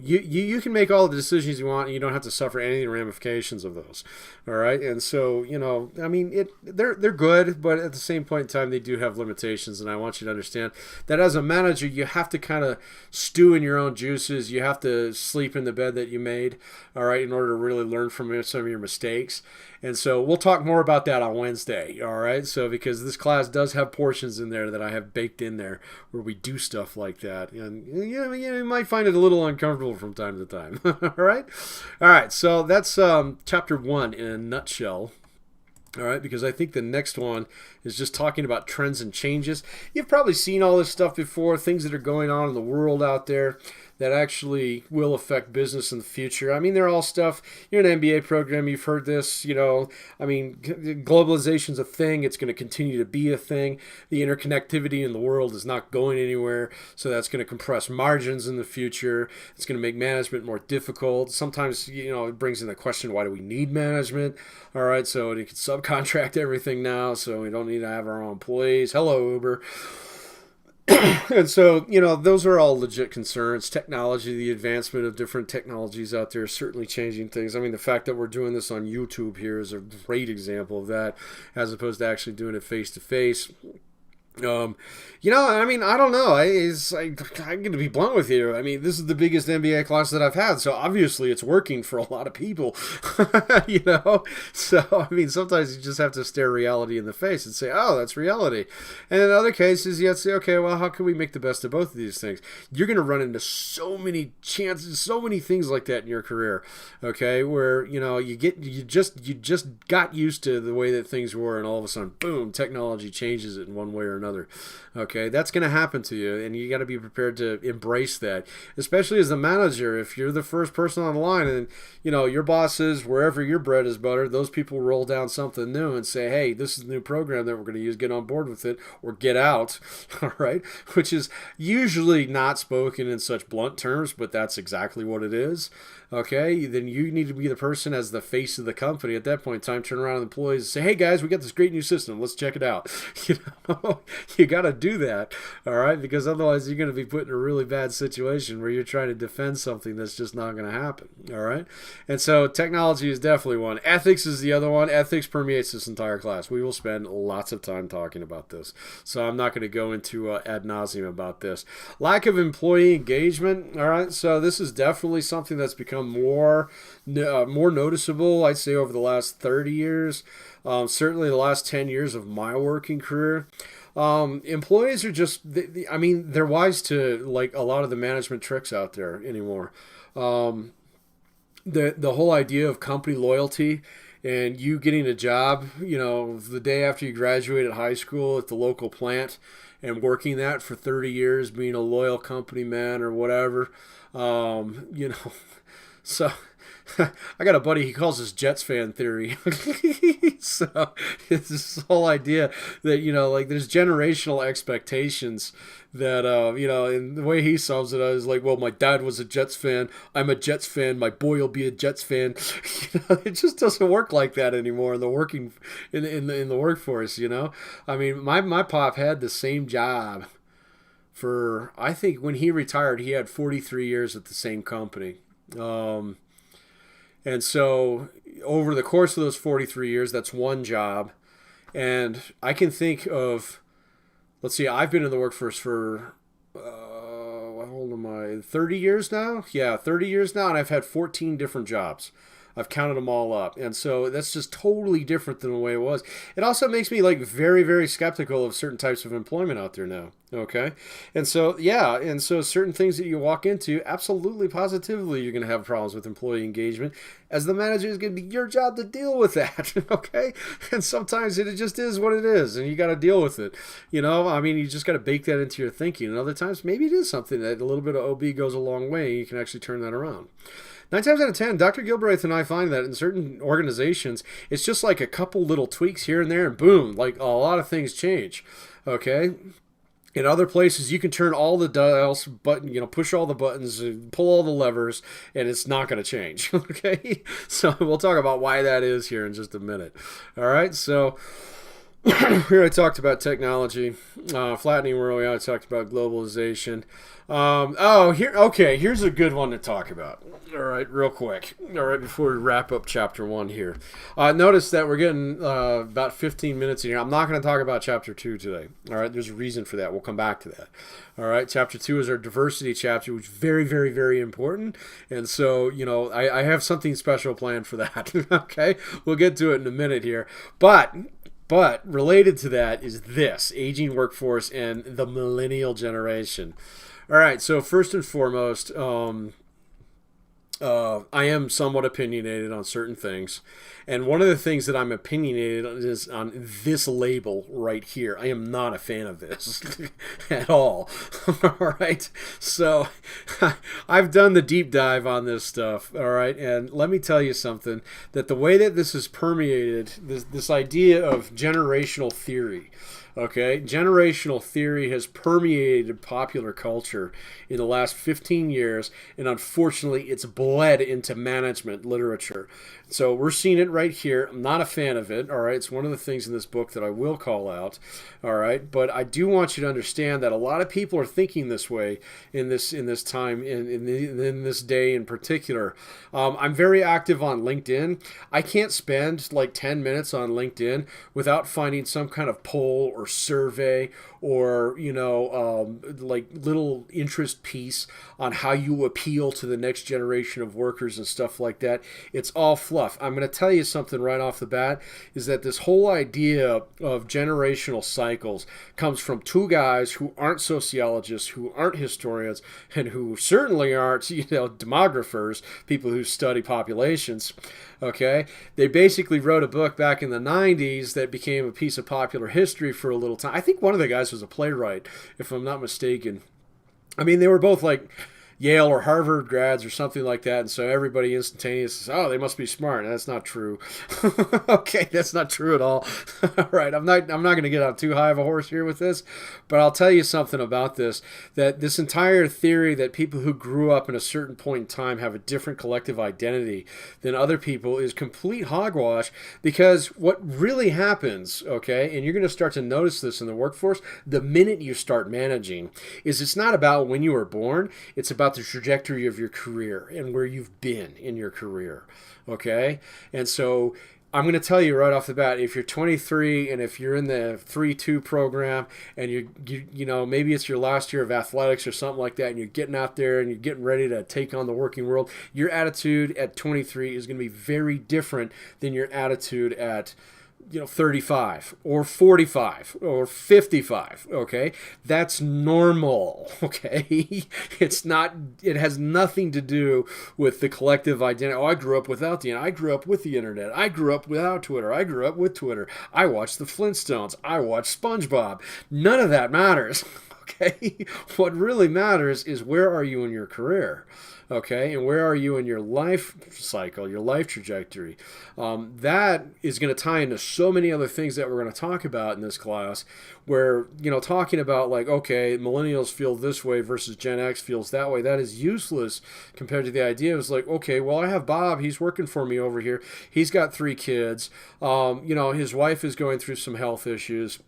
you can make all the decisions you want and you don't have to suffer any of the ramifications of those. All right. And so, they're good, but at the same point in time, they do have limitations. And I want you to understand that as a manager, you have to kind of stew in your own juices. You have to sleep in the bed that you made, all right, in order to really learn from some of your mistakes. And so we'll talk more about that on Wednesday, all right? So because this class does have portions in there that I have baked in there where we do stuff like that. And you might find it a little uncomfortable from time to time, all right? All right, so that's chapter 1 in a nutshell. All right, because I think the next one is just talking about trends and changes. You've probably seen all this stuff before, things that are going on in the world out there that actually will affect business in the future. I mean, they're all stuff. You're an MBA program. You've heard this, globalization's a thing. It's going to continue to be a thing. The interconnectivity in the world is not going anywhere. So that's going to compress margins in the future. It's going to make management more difficult. Sometimes, it brings in the question, why do we need management? All right, so you can subcontract everything now, so we don't need to have our own employees. Hello, Uber. And so, those are all legit concerns. Technology, the advancement of different technologies out there is certainly changing things. I mean, the fact that we're doing this on YouTube here is a great example of that, as opposed to actually doing it face to face. I mean, I don't know. I'm going to be blunt with you. I mean, this is the biggest MBA class that I've had, so obviously it's working for a lot of people, So, I mean, sometimes you just have to stare reality in the face and say, oh, that's reality. And in other cases, you have to say, okay, well, how can we make the best of both of these things? You're going to run into so many chances, so many things like that in your career, okay, where, you just got used to the way that things were, and all of a sudden, boom, technology changes it in one way or another. Okay, that's going to happen to you, and you got to be prepared to embrace that, especially as a manager. If you're the first person on the line, and your bosses, wherever your bread is buttered, those people roll down something new and say, hey, this is the new program that we're going to use, get on board with it or get out. All right, which is usually not spoken in such blunt terms, but that's exactly what it is. Okay, then you need to be the person as the face of the company. At that point in time, turn around to the employees and say, hey guys, we got this great new system, let's check it out. You got to do that, all right, because otherwise you're going to be put in a really bad situation where you're trying to defend something that's just not going to happen. All right, and so technology is definitely one. Ethics is the other one. Ethics permeates this entire class. We will spend lots of time talking about this, so I'm not going to go into ad nauseum about this. Lack of employee engagement. All right, so this is definitely something that's become more noticeable, I'd say, over the last 30 years. Certainly the last 10 years of my working career. Employees are just, I mean, they're wise to like a lot of the management tricks out there anymore. The whole idea of company loyalty and you getting a job, the day after you graduated high school at the local plant and working that for 30 years, being a loyal company man or whatever, so I got a buddy, he calls this Jets fan theory. So it's this whole idea that, like there's generational expectations that, and the way he sums it is like, well, my dad was a Jets fan. I'm a Jets fan. My boy will be a Jets fan. It just doesn't work like that anymore in the workforce, I mean, my pop had the same job for, I think when he retired, he had 43 years at the same company. And so over the course of those 43 years, that's one job. And I can think of, let's see, I've been in the workforce for, how old am I, 30 years now? Yeah, 30 years now, and I've had 14 different jobs. I've counted them all up. And so that's just totally different than the way it was. It also makes me like very, very skeptical of certain types of employment out there now. Okay. And so, yeah. And so certain things that you walk into, absolutely, positively, you're going to have problems with employee engagement. As the manager, it's going to be your job to deal with that. Okay. And sometimes it just is what it is. And you got to deal with it. I mean, you just got to bake that into your thinking. And other times, maybe it is something that a little bit of OB goes a long way. And you can actually turn that around. 9 times out of 10, Dr. Gilbreth and I find that in certain organizations, it's just like a couple little tweaks here and there, and boom, like a lot of things change. Okay? In other places, you can turn all the dials, push all the buttons, pull all the levers, and it's not going to change. Okay? So we'll talk about why that is here in just a minute. All right? So here I talked about technology, flattening world. I talked about globalization. Here's a good one to talk about. All right, real quick. All right, before we wrap up chapter 1 here. Notice that we're getting about 15 minutes in here. I'm not going to talk about chapter 2 today. All right, there's a reason for that. We'll come back to that. All right, chapter 2 is our diversity chapter, which is very, very, very important. And so, I have something special planned for that. Okay, we'll get to it in a minute here. But related to that is this, aging workforce and the millennial generation. All right, so first and foremost, I am somewhat opinionated on certain things. And one of the things that I'm opinionated on is on this label right here. I am not a fan of this at all. All right. So I've done the deep dive on this stuff. All right. And let me tell you something, that the way that this is permeated, this idea of generational theory, Okay, generational theory has permeated popular culture in the last 15 years, and unfortunately, it's bled into management literature. So we're seeing it right here. I'm not a fan of it. All right, it's one of the things in this book that I will call out. All right, but I do want you to understand that a lot of people are thinking this way in this time in this day in particular. I'm very active on LinkedIn. I can't spend like 10 minutes on LinkedIn without finding some kind of poll or survey or like little interest piece on how you appeal to the next generation of workers and stuff like that. It's all fluff. I'm going to tell you something right off the bat, is that this whole idea of generational cycles comes from two guys who aren't sociologists, who aren't historians, and who certainly aren't demographers, people who study populations. Okay, they basically wrote a book back in the 90s that became a piece of popular history for a little time. I think one of the guys was a playwright, if I'm not mistaken. I mean, they were both like Yale or Harvard grads or something like that, and so everybody instantaneously says, "Oh, they must be smart." And that's not true. Okay, that's not true at all. All right, I'm not going to get on too high of a horse here with this, but I'll tell you something about this: that this entire theory that people who grew up in a certain point in time have a different collective identity than other people is complete hogwash. Because what really happens, okay, and you're going to start to notice this in the workforce the minute you start managing, is it's not about when you were born; it's about the trajectory of your career and where you've been in your career. Okay? And so I'm going to tell you right off the bat, if you're 23 and if you're in the 3-2 program and you maybe it's your last year of athletics or something like that, and you're getting out there and you're getting ready to take on the working world, your attitude at 23 is going to be very different than your attitude at 35 or 45 or 55. Okay, that's normal. Okay, it has nothing to do with the collective identity. Oh, I grew up without the internet. I grew up with the internet. I grew up without Twitter. I grew up with Twitter. I watched the Flintstones. I watched SpongeBob. None of that matters. Okay, what really matters is, where are you in your career? Okay, and where are you in your life cycle, your life trajectory? That is going to tie into so many other things that we're going to talk about in this class, where, talking about like, okay, millennials feel this way versus Gen X feels that way, that is useless compared to the idea of like, okay, well, I have Bob, he's working for me over here. He's got 3 kids. His wife is going through some health issues.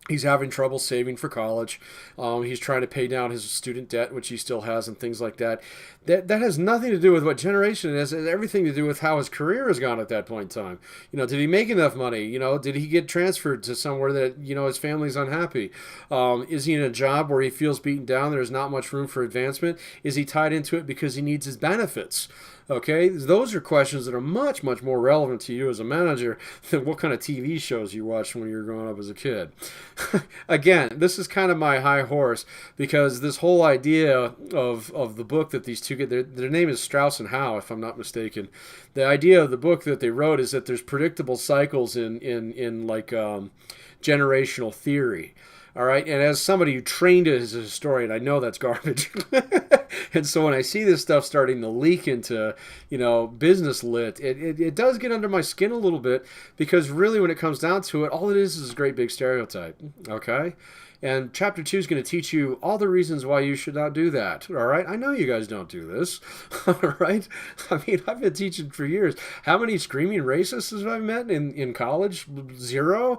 He's having trouble saving for college. He's trying to pay down his student debt, which he still has, and things like that. That has nothing to do with what generation it is. It has everything to do with how his career has gone at that point in time. Did he make enough money? Did he get transferred to somewhere that, his family's unhappy? Is he in a job where he feels beaten down? There's not much room for advancement. Is he tied into it because he needs his benefits? Okay, those are questions that are much, much more relevant to you as a manager than what kind of TV shows you watched when you were growing up as a kid. Again, this is kind of my high horse, because this whole idea of the book that these two get, their name is Strauss and Howe, if I'm not mistaken. The idea of the book that they wrote is that there's predictable cycles in like generational theory. All right, and as somebody who trained as a historian, I know that's garbage. And so when I see this stuff starting to leak into, business lit, it does get under my skin a little bit, because really when it comes down to it, all it is a great big stereotype, okay? And chapter 2 is going to teach you all the reasons why you should not do that. All right? I know you guys don't do this. All right? I mean, I've been teaching for years. How many screaming racists have I met in college? 0.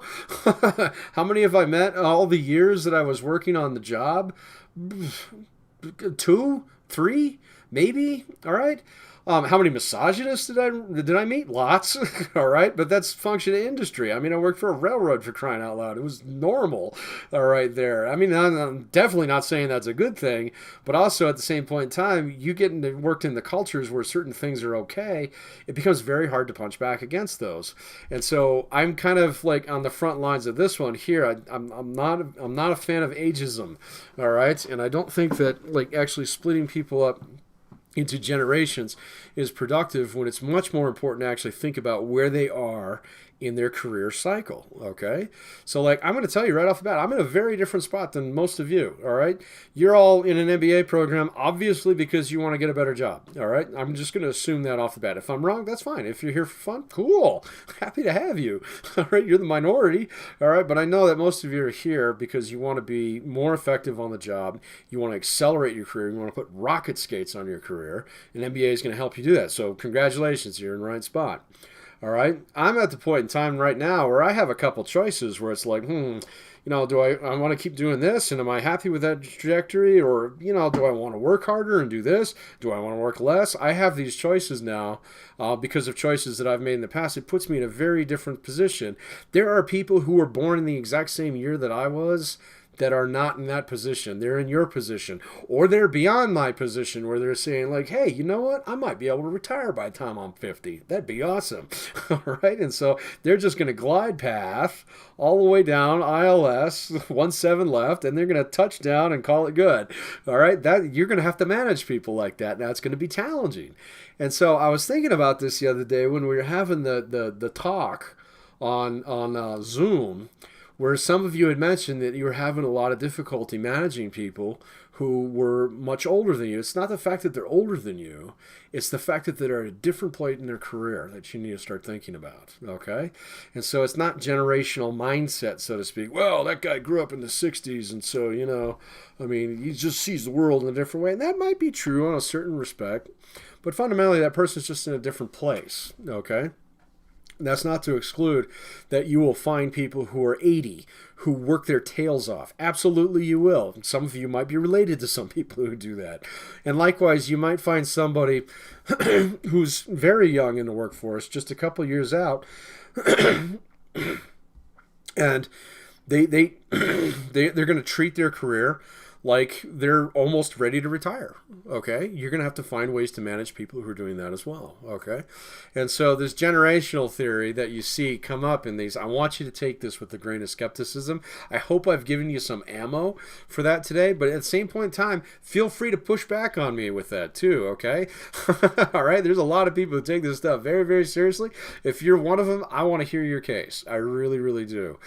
How many have I met all the years that I was working on the job? 2, 3, maybe. All right? How many misogynists did I meet? Lots. All right, but that's function of industry. I mean, I worked for a railroad, for crying out loud. It was normal. All right, there. I mean, I'm definitely not saying that's a good thing, but also at the same point in time, you get worked in the cultures where certain things are okay, it becomes very hard to punch back against those. And so I'm kind of like on the front lines of this one here. I'm not a fan of ageism. All right, and I don't think that like actually splitting people up into generations is productive when it's much more important to actually think about where they are in their career cycle. Okay, so like I'm going to tell you right off the bat, I'm in a very different spot than most of you. All right, you're all in an MBA program obviously because you want to get a better job. All right, I'm just going to assume that off the bat. If I'm wrong, that's fine. If you're here for fun, cool, happy to have you. All right, you're the minority. All right, but I know that most of you are here because you want to be more effective on the job. You want to accelerate your career. You want to put rocket skates on your career. And MBA is going to help you do that. So congratulations, you're in the right spot. All right. I'm at the point in time right now where I have a couple choices where it's like, do I want to keep doing this? And am I happy with that trajectory? Or, do I want to work harder and do this? Do I want to work less? I have these choices now because of choices that I've made in the past. It puts me in a very different position. There are people who were born in the exact same year that I was that are not in that position. They're in your position, or they're beyond my position where they're saying like, hey, you know what? I might be able to retire by the time I'm 50. That'd be awesome. All right. And so they're just going to glide path all the way down ILS 17 left, and they're going to touch down and call it good. All right. That you're going to have to manage people like that. Now it's going to be challenging. And so I was thinking about this the other day when we were having the talk on Zoom, where some of you had mentioned that you were having a lot of difficulty managing people who were much older than you. It's not the fact that they're older than you. It's the fact that they're at a different point in their career that you need to start thinking about, okay? And so it's not generational mindset, so to speak. Well, that guy grew up in the 60s, and so, he just sees the world in a different way. And that might be true on a certain respect, but fundamentally that person's just in a different place, okay? That's not to exclude that you will find people who are 80 who work their tails off. Absolutely you will. Some of you might be related to some people who do that. And likewise, you might find somebody who's very young in the workforce, just a couple years out, and they're going to treat their career like they're almost ready to retire, okay? You're going to have to find ways to manage people who are doing that as well, okay? And so this generational theory that you see come up in these, I want you to take this with a grain of skepticism. I hope I've given you some ammo for that today, but at the same point in time, feel free to push back on me with that too, okay? All right? There's a lot of people who take this stuff very, very seriously. If you're one of them, I want to hear your case. I really, really do,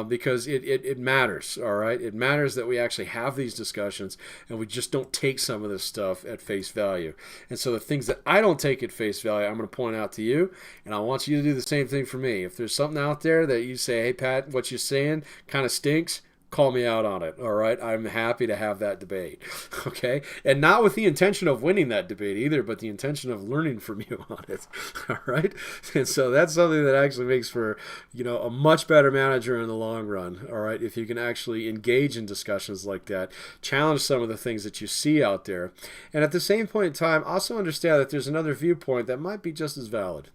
because it matters, all right? It matters that we actually have these discussions and we just don't take some of this stuff at face value. And so the things that I don't take at face value, I'm going to point out to you, and I want you to do the same thing for me. If there's something out there that you say, hey Pat, what you're saying kind of stinks, call me out on it, all right? I'm happy to have that debate, okay? And not with the intention of winning that debate either, but the intention of learning from you on it, all right? And so that's something that actually makes for, a much better manager in the long run, all right? If you can actually engage in discussions like that, challenge some of the things that you see out there, and at the same point in time, also understand that there's another viewpoint that might be just as valid.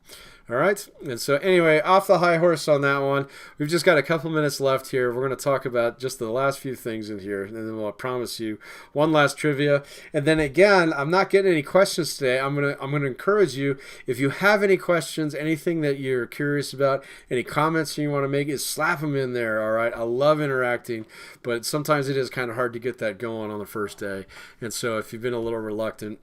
All right. And so anyway, off the high horse on that one. We've just got a couple minutes left here. We're going to talk about just the last few things in here. And then we'll promise you one last trivia. And then again, I'm not getting any questions today. I'm going to encourage you, if you have any questions, anything that you're curious about, any comments you want to make, is slap them in there. All right. I love interacting, but sometimes it is kind of hard to get that going on the first day. And so if you've been a little reluctant,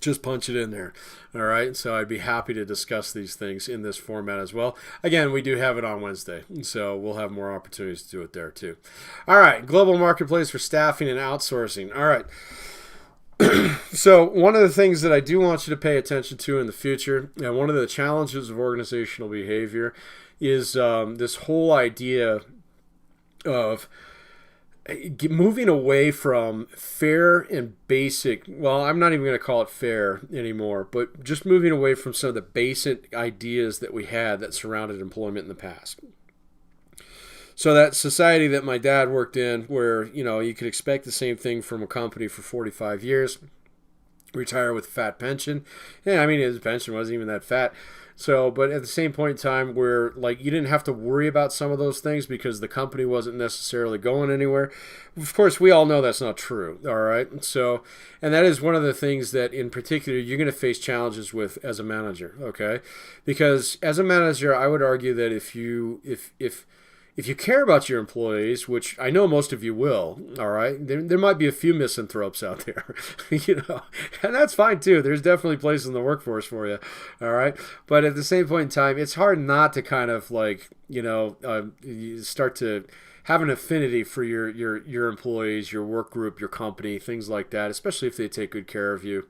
just punch it in there. All right. So I'd be happy to discuss these things in this format as well. Again, we do have it on Wednesday, so we'll have more opportunities to do it there too. All right. Global marketplace for staffing and outsourcing. All right. So one of the things that I do want you to pay attention to in the future, and one of the challenges of organizational behavior, is this whole idea of moving away from fair and basic, well, I'm not even going to call it fair anymore, but just moving away from some of the basic ideas that we had that surrounded employment in the past. So that society that my dad worked in, where, you could expect the same thing from a company for 45 years, retire with a fat pension. Yeah, I mean, his pension wasn't even that fat. So, but at the same point in time where, you didn't have to worry about some of those things because the company wasn't necessarily going anywhere. Of course, we all know that's not true, all right? So, and that is one of the things that in particular you're going to face challenges with as a manager, okay? Because as a manager, I would argue that if if you care about your employees, which I know most of you will, all right, there might be a few misanthropes out there, and that's fine too. There's definitely places in the workforce for you, all right. But at the same point in time, it's hard not to kind of like, you start to have an affinity for your employees, your work group, your company, things like that, especially if they take good care of you.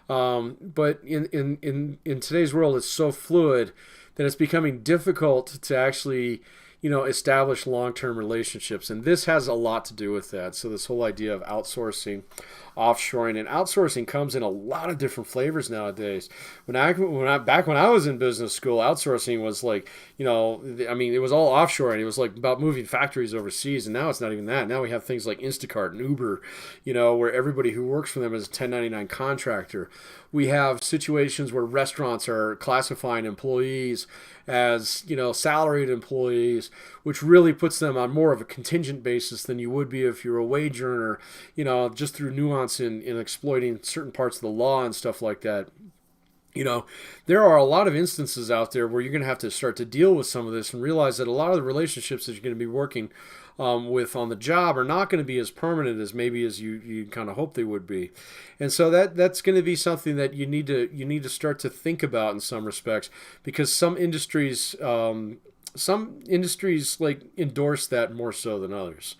But in today's world, it's so fluid that it's becoming difficult to actually, establish long-term relationships. And this has a lot to do with that. So this whole idea of outsourcing, offshoring, and outsourcing comes in a lot of different flavors nowadays. Back when I was in business school, outsourcing was like, it was all offshoring. It was like about moving factories overseas, and now it's not even that. Now we have things like Instacart and Uber, where everybody who works for them is a 1099 contractor. We have situations where restaurants are classifying employees as, salaried employees, which really puts them on more of a contingent basis than you would be if you're a wage earner, just through nuance in exploiting certain parts of the law and stuff like that. There are a lot of instances out there where you're going to have to start to deal with some of this and realize that a lot of the relationships that you're going to be working with on the job are not going to be as permanent as maybe as you kind of hope they would be. And so that's going to be something that you need to start to think about in some respects, because some industries like endorse that more so than others.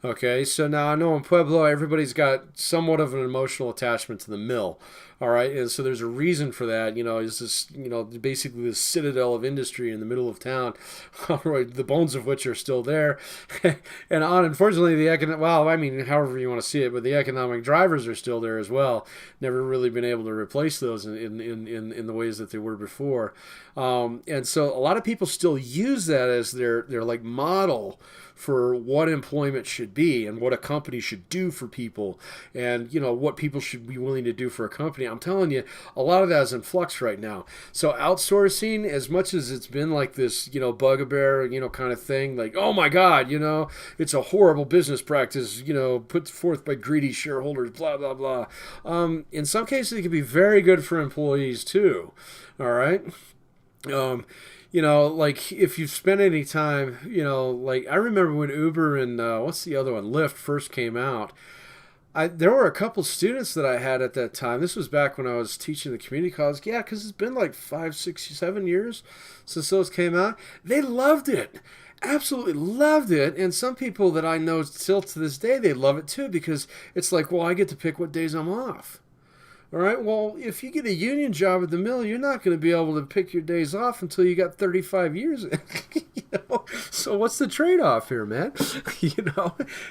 Okay, so now I know in Pueblo, everybody's got somewhat of an emotional attachment to the mill. All right, and so there's a reason for that. It's this, basically this citadel of industry in the middle of town, the bones of which are still there. And unfortunately, however you want to see it, but the economic drivers are still there as well. Never really been able to replace those in the ways that they were before. And so a lot of people still use that as their like model for what employment should be and what a company should do for people, and what people should be willing to do for a company. I'm telling you, a lot of that is in flux right now. So outsourcing, as much as it's been like this, bugbear, kind of thing, like, oh my God, it's a horrible business practice, put forth by greedy shareholders, blah, blah, blah. In some cases, it can be very good for employees too. All right. Like if you've spent any time, like I remember when Uber and what's the other one, Lyft first came out. There were a couple students that I had at that time. This was back when I was teaching the community college. Yeah, because it's been like 5, 6, 7 years since those came out. They loved it. Absolutely loved it. And some people that I know still to this day, they love it too, because it's like, well, I get to pick what days I'm off. All right, well, if you get a union job at the mill, you're not going to be able to pick your days off until you got 35 years. So what's the trade-off here, man?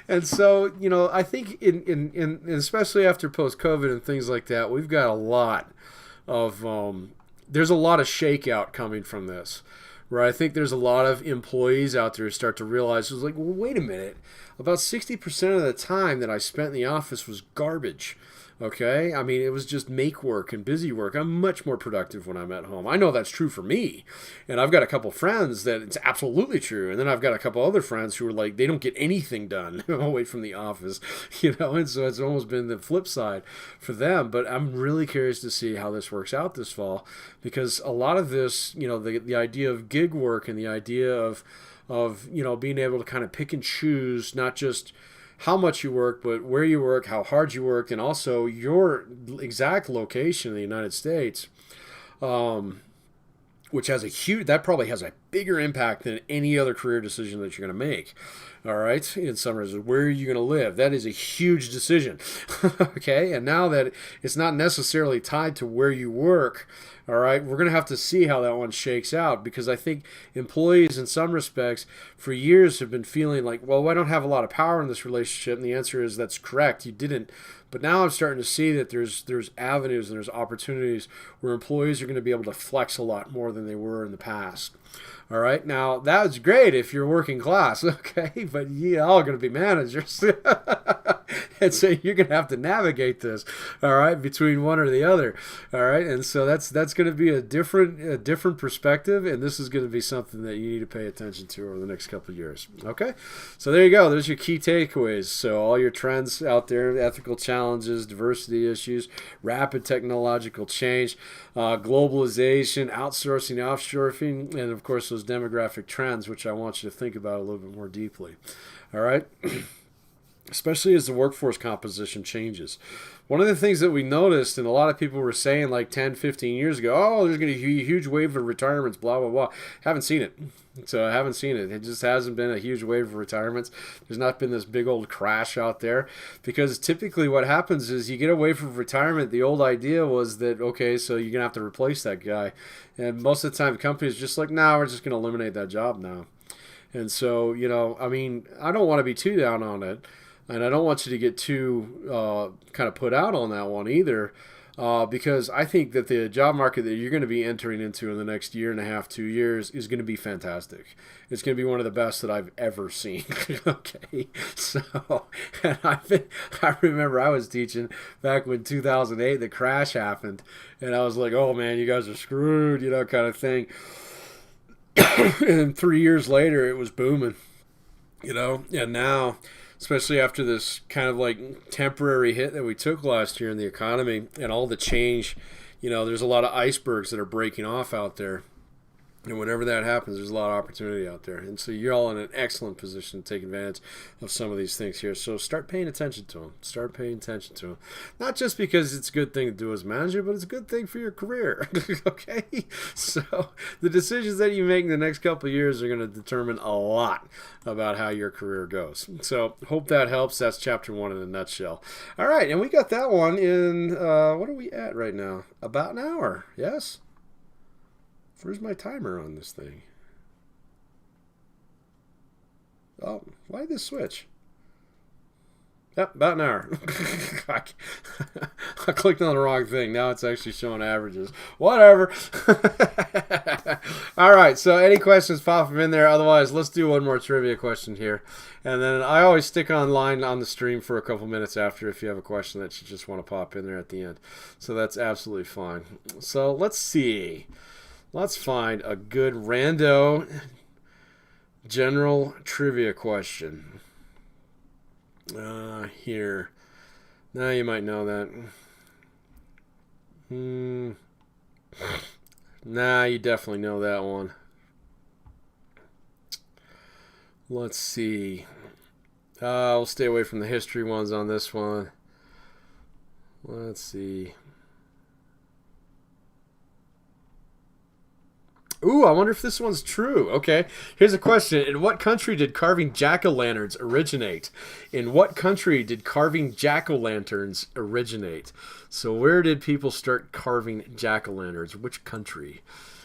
And so, I think in especially after post-COVID and things like that, we've got a lot of, there's a lot of shakeout coming from this, where I think there's a lot of employees out there who start to realize, it's like, well, wait a minute, about 60% of the time that I spent in the office was garbage. Okay, it was just make work and busy work. I'm much more productive when I'm at home. I know that's true for me, and I've got a couple friends that it's absolutely true. And then I've got a couple other friends who are like, they don't get anything done away from the office, And so it's almost been the flip side for them. But I'm really curious to see how this works out this fall, because a lot of this, the idea of gig work and the idea of being able to kind of pick and choose, not just how much you work, but where you work, how hard you work, and also your exact location in the United States, which has that probably has a bigger impact than any other career decision that you're going to make. All right, in some reasons, where are you going to live? That is a huge decision. Okay, and now that it's not necessarily tied to where you work, all right, we're going to have to see how that one shakes out, because I think employees in some respects for years have been feeling like, well, I don't have a lot of power in this relationship, and the answer is that's correct, you didn't. But now I'm starting to see that there's avenues and there's opportunities where employees are going to be able to flex a lot more than they were in the past. All right, now that's great if you're working class, okay, but you're all going to be managers. And so you're going to have to navigate this, all right, between one or the other, all right. And so that's going to be a different perspective, and this is going to be something that you need to pay attention to over the next couple of years. Okay, so there you go. There's your key takeaways. So all your trends out there, ethical challenges, diversity issues, rapid technological change, globalization, outsourcing, offshoring, and of course those demographic trends, which I want you to think about a little bit more deeply. All right. Especially as the workforce composition changes. One of the things that we noticed, and a lot of people were saying like 10, 15 years ago, oh, there's going to be a huge wave of retirements, blah, blah, blah. Haven't seen it. So I haven't seen it. It just hasn't been a huge wave of retirements. There's not been this big old crash out there, because typically what happens is you get a wave of retirement. The old idea was that, okay, so you're going to have to replace that guy. And most of the time companies are just like, no, we're just going to eliminate that job now. And so, I mean, I don't want to be too down on it. And I don't want you to get too kind of put out on that one either, because I think that the job market that you're going to be entering into in the next year and a half, 2 years is going to be fantastic. It's going to be one of the best that I've ever seen. Okay, so and I remember I was teaching back when 2008 the crash happened, and I was like, oh man, you guys are screwed, kind of thing. And 3 years later, it was booming, and now, especially after this kind of like temporary hit that we took last year in the economy and all the change, there's a lot of icebergs that are breaking off out there. And whenever that happens, there's a lot of opportunity out there. And so you're all in an excellent position to take advantage of some of these things here. So start paying attention to them. Start paying attention to them. Not just because it's a good thing to do as manager, but it's a good thing for your career. Okay? So the decisions that you make in the next couple of years are going to determine a lot about how your career goes. So hope that helps. That's chapter 1 in a nutshell. All right. And we got that one in, what are we at right now? About an hour. Yes? Where's my timer on this thing? Oh, why did this switch? Yep, about an hour. I clicked on the wrong thing. Now it's actually showing averages. Whatever. All right, so any questions, pop them in there. Otherwise, let's do one more trivia question here. And then I always stick online on the stream for a couple minutes after if you have a question that you just want to pop in there at the end. So that's absolutely fine. So let's see. Let's find a good rando general trivia question. Here. Now you might know that. Nah, you definitely know that one. Let's see. We'll stay away from the history ones on this one. Let's see. Ooh, I wonder if this one's true. Okay, here's a question. In what country did carving jack-o'-lanterns originate? In what country did carving jack-o'-lanterns originate? So where did people start carving jack-o'-lanterns? Which country?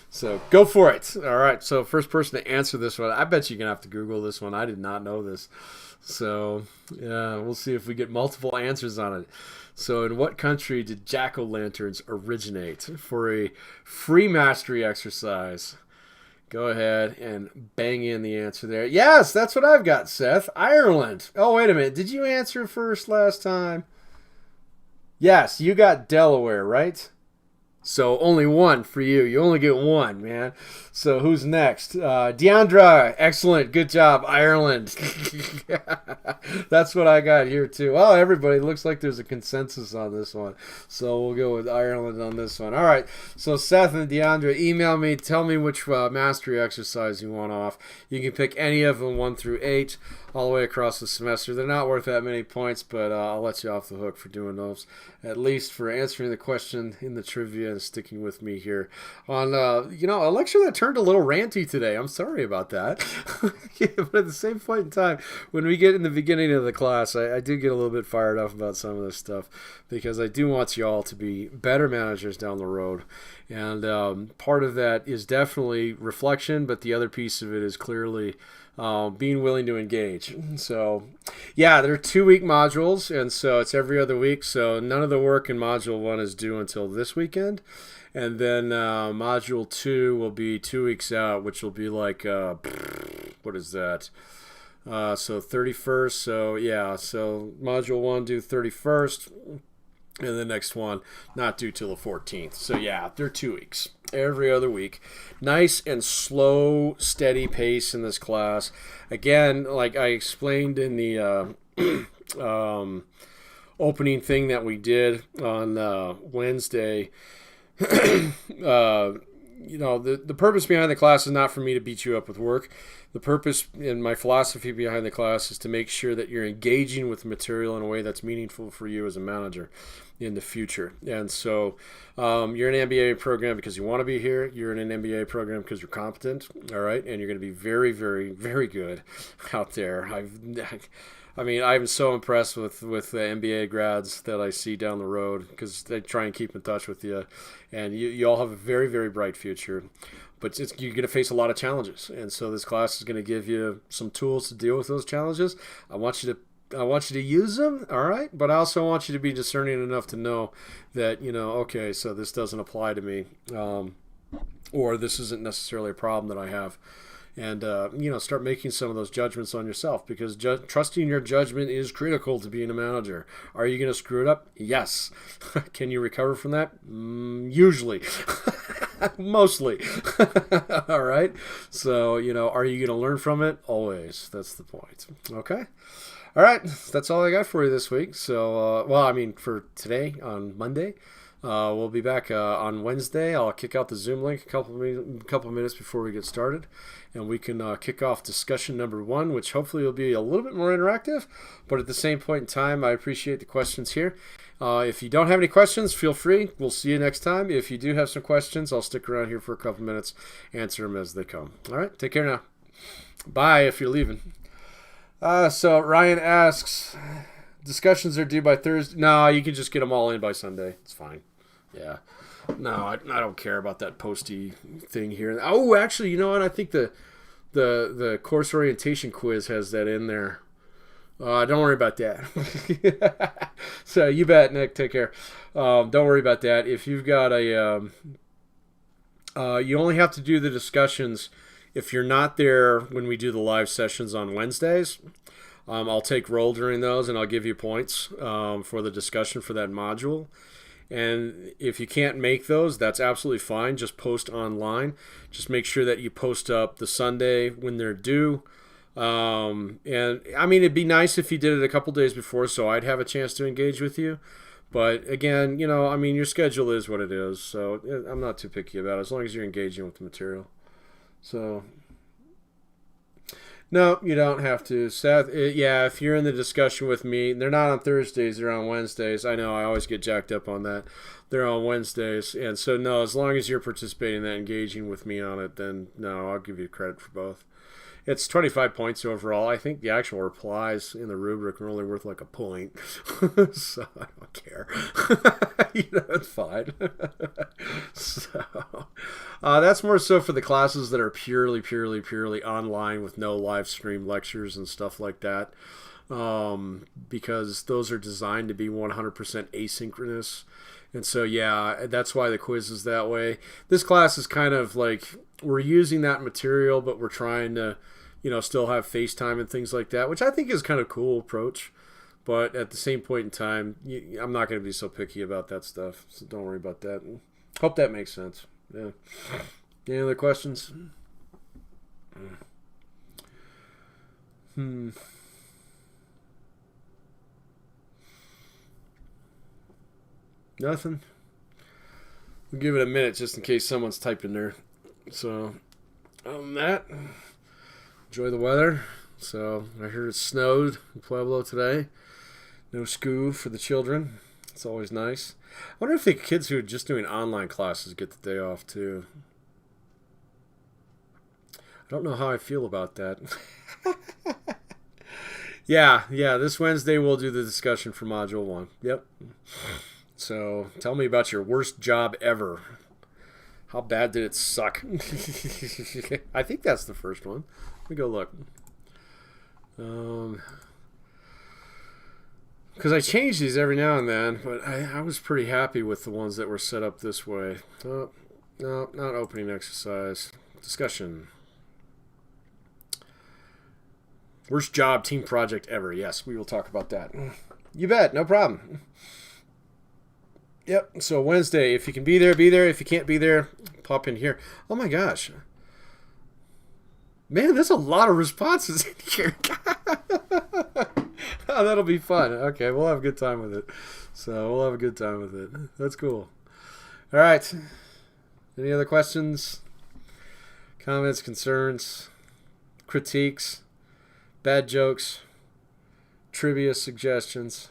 So go for it. All right, so first person to answer this one. I bet you're going to have to Google this one. I did not know this. So yeah, we'll see if we get multiple answers on it. So in what country did jack-o'-lanterns originate? For a free mastery exercise, go ahead and bang in the answer there. Yes, that's what I've got, Seth. Ireland. Oh, wait a minute. Did you answer first last time? Yes, you got Delaware, right? So only one for you. You only get one, man. So who's next? Deandra. Excellent. Good job. Ireland. That's what I got here too. Well, everybody, looks like there's a consensus on this one. So we'll go with Ireland on this one. All right. So Seth and Deandra, email me. Tell me which mastery exercise you want off. You can pick any of them, 1 through 8, all the way across the semester. They're not worth that many points, but I'll let you off the hook for doing those. At least for answering the question in the trivia and sticking with me here on, a lecture that turned a little ranty today. I'm sorry about that. Yeah, but at the same point in time, when we get in the beginning of the class, I do get a little bit fired up about some of this stuff because I do want you all to be better managers down the road. And part of that is definitely reflection, but the other piece of it is clearly being willing to engage. So yeah, they're 2-week modules, and so it's every other week. So none of the work in module 1 is due until this weekend. And then module 2 will be 2 weeks out, which will be like, what is that? So 31st. So yeah. So module 1 due 31st. And the next one not due till the 14th. So yeah, they're 2 weeks. Every other week. Nice and slow, steady pace in this class. Again, like I explained in the opening thing that we did on Wednesday, the purpose behind the class is not for me to beat you up with work. The purpose and my philosophy behind the class is to make sure that you're engaging with the material in a way that's meaningful for you as a manager in the future. And so you're in an MBA program because you want to be here. You're in an MBA program because you're competent, all right? And you're going to be very, very, very good out there. I'm so impressed with the MBA grads that I see down the road because they try and keep in touch with you. And you all have a very, very bright future. But you're going to face a lot of challenges. And so this class is going to give you some tools to deal with those challenges. I want you to use them, all right? But I also want you to be discerning enough to know that, okay, so this doesn't apply to me, or this isn't necessarily a problem that I have. And, start making some of those judgments on yourself because trusting your judgment is critical to being a manager. Are you going to screw it up? Yes. Can you recover from that? Usually. Mostly. All right. So, are you going to learn from it? Always. That's the point. Okay. All right. That's all I got for you this week. So, for today on Monday. We'll be back on Wednesday. I'll kick out the Zoom link a couple of minutes before we get started, and we can kick off discussion number 1, which hopefully will be a little bit more interactive. But at the same point in time, I appreciate the questions here. If you don't have any questions, feel free. We'll see you next time. If you do have some questions, I'll stick around here for a couple minutes, answer them as they come. All right, take care now. Bye if you're leaving. So Ryan asks, discussions are due by Thursday. No, you can just get them all in by Sunday. It's fine. Yeah. No, I don't care about that posty thing here. Oh, actually, you know what? I think the course orientation quiz has that in there. Don't worry about that. So you bet, Nick. Take care. Don't worry about that. If you've got you only have to do the discussions if you're not there when we do the live sessions on Wednesdays. I'll take roll during those, and I'll give you points for the discussion for that module. And if you can't make those, that's absolutely fine. Just post online. Just make sure that you post up the Sunday when they're due. And it'd be nice if you did it a couple days before so I'd have a chance to engage with you. But again, your schedule is what it is. So I'm not too picky about it as long as you're engaging with the material. So... No, you don't have to. Seth, if you're in the discussion with me, they're not on Thursdays, they're on Wednesdays. I know, I always get jacked up on that. They're on Wednesdays. And so, no, as long as you're participating in that, engaging with me on it, then no, I'll give you credit for both. It's 25 points overall. I think the actual replies in the rubric are only worth like a point. So I don't care. It's fine. So that's more so for the classes that are purely online with no live stream lectures and stuff like that. Because those are designed to be 100% asynchronous. And so, yeah, that's why the quiz is that way. This class is kind of like we're using that material, but we're trying to, still have FaceTime and things like that, which I think is kind of a cool approach. But at the same point in time, I'm not going to be so picky about that stuff. So don't worry about that. Hope that makes sense. Yeah. Any other questions? Nothing? We'll give it a minute just in case someone's typing there. So, that. Enjoy the weather. So, I heard it snowed in Pueblo today. No school for the children. It's always nice. I wonder if the kids who are just doing online classes get the day off too. I don't know how I feel about that. Yeah, this Wednesday we'll do the discussion for Module 1. Yep. So, tell me about your worst job ever. How bad did it suck? I think that's the first one. Let me go look. Because I change these every now and then, but I was pretty happy with the ones that were set up this way. Oh, no, not opening exercise. Discussion. Worst job, team project ever. Yes, we will talk about that. You bet. No problem. Yep. So Wednesday, if you can be there, be there. If you can't be there, pop in here. Oh my gosh. Man, there's a lot of responses in here. Oh, that'll be fun. Okay, we'll have a good time with it. So we'll have a good time with it. That's cool. All right. Any other questions, comments, concerns, critiques, bad jokes, trivia suggestions?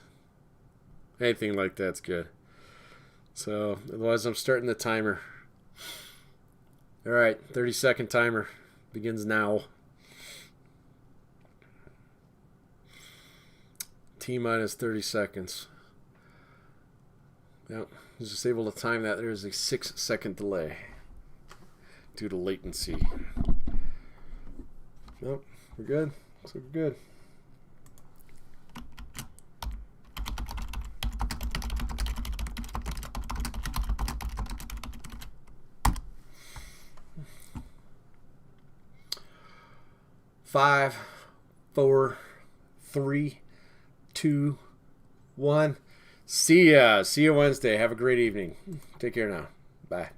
Anything like that's good. So otherwise, I'm starting the timer. All right, 30-second timer begins now. T-minus 30 seconds. Yep, I was just able to time that. There's a 6-second delay due to latency. Nope, we're good. Looks like we're good. Five, 4, 3, 2, 1. See ya. See you Wednesday. Have a great evening. Take care now. Bye.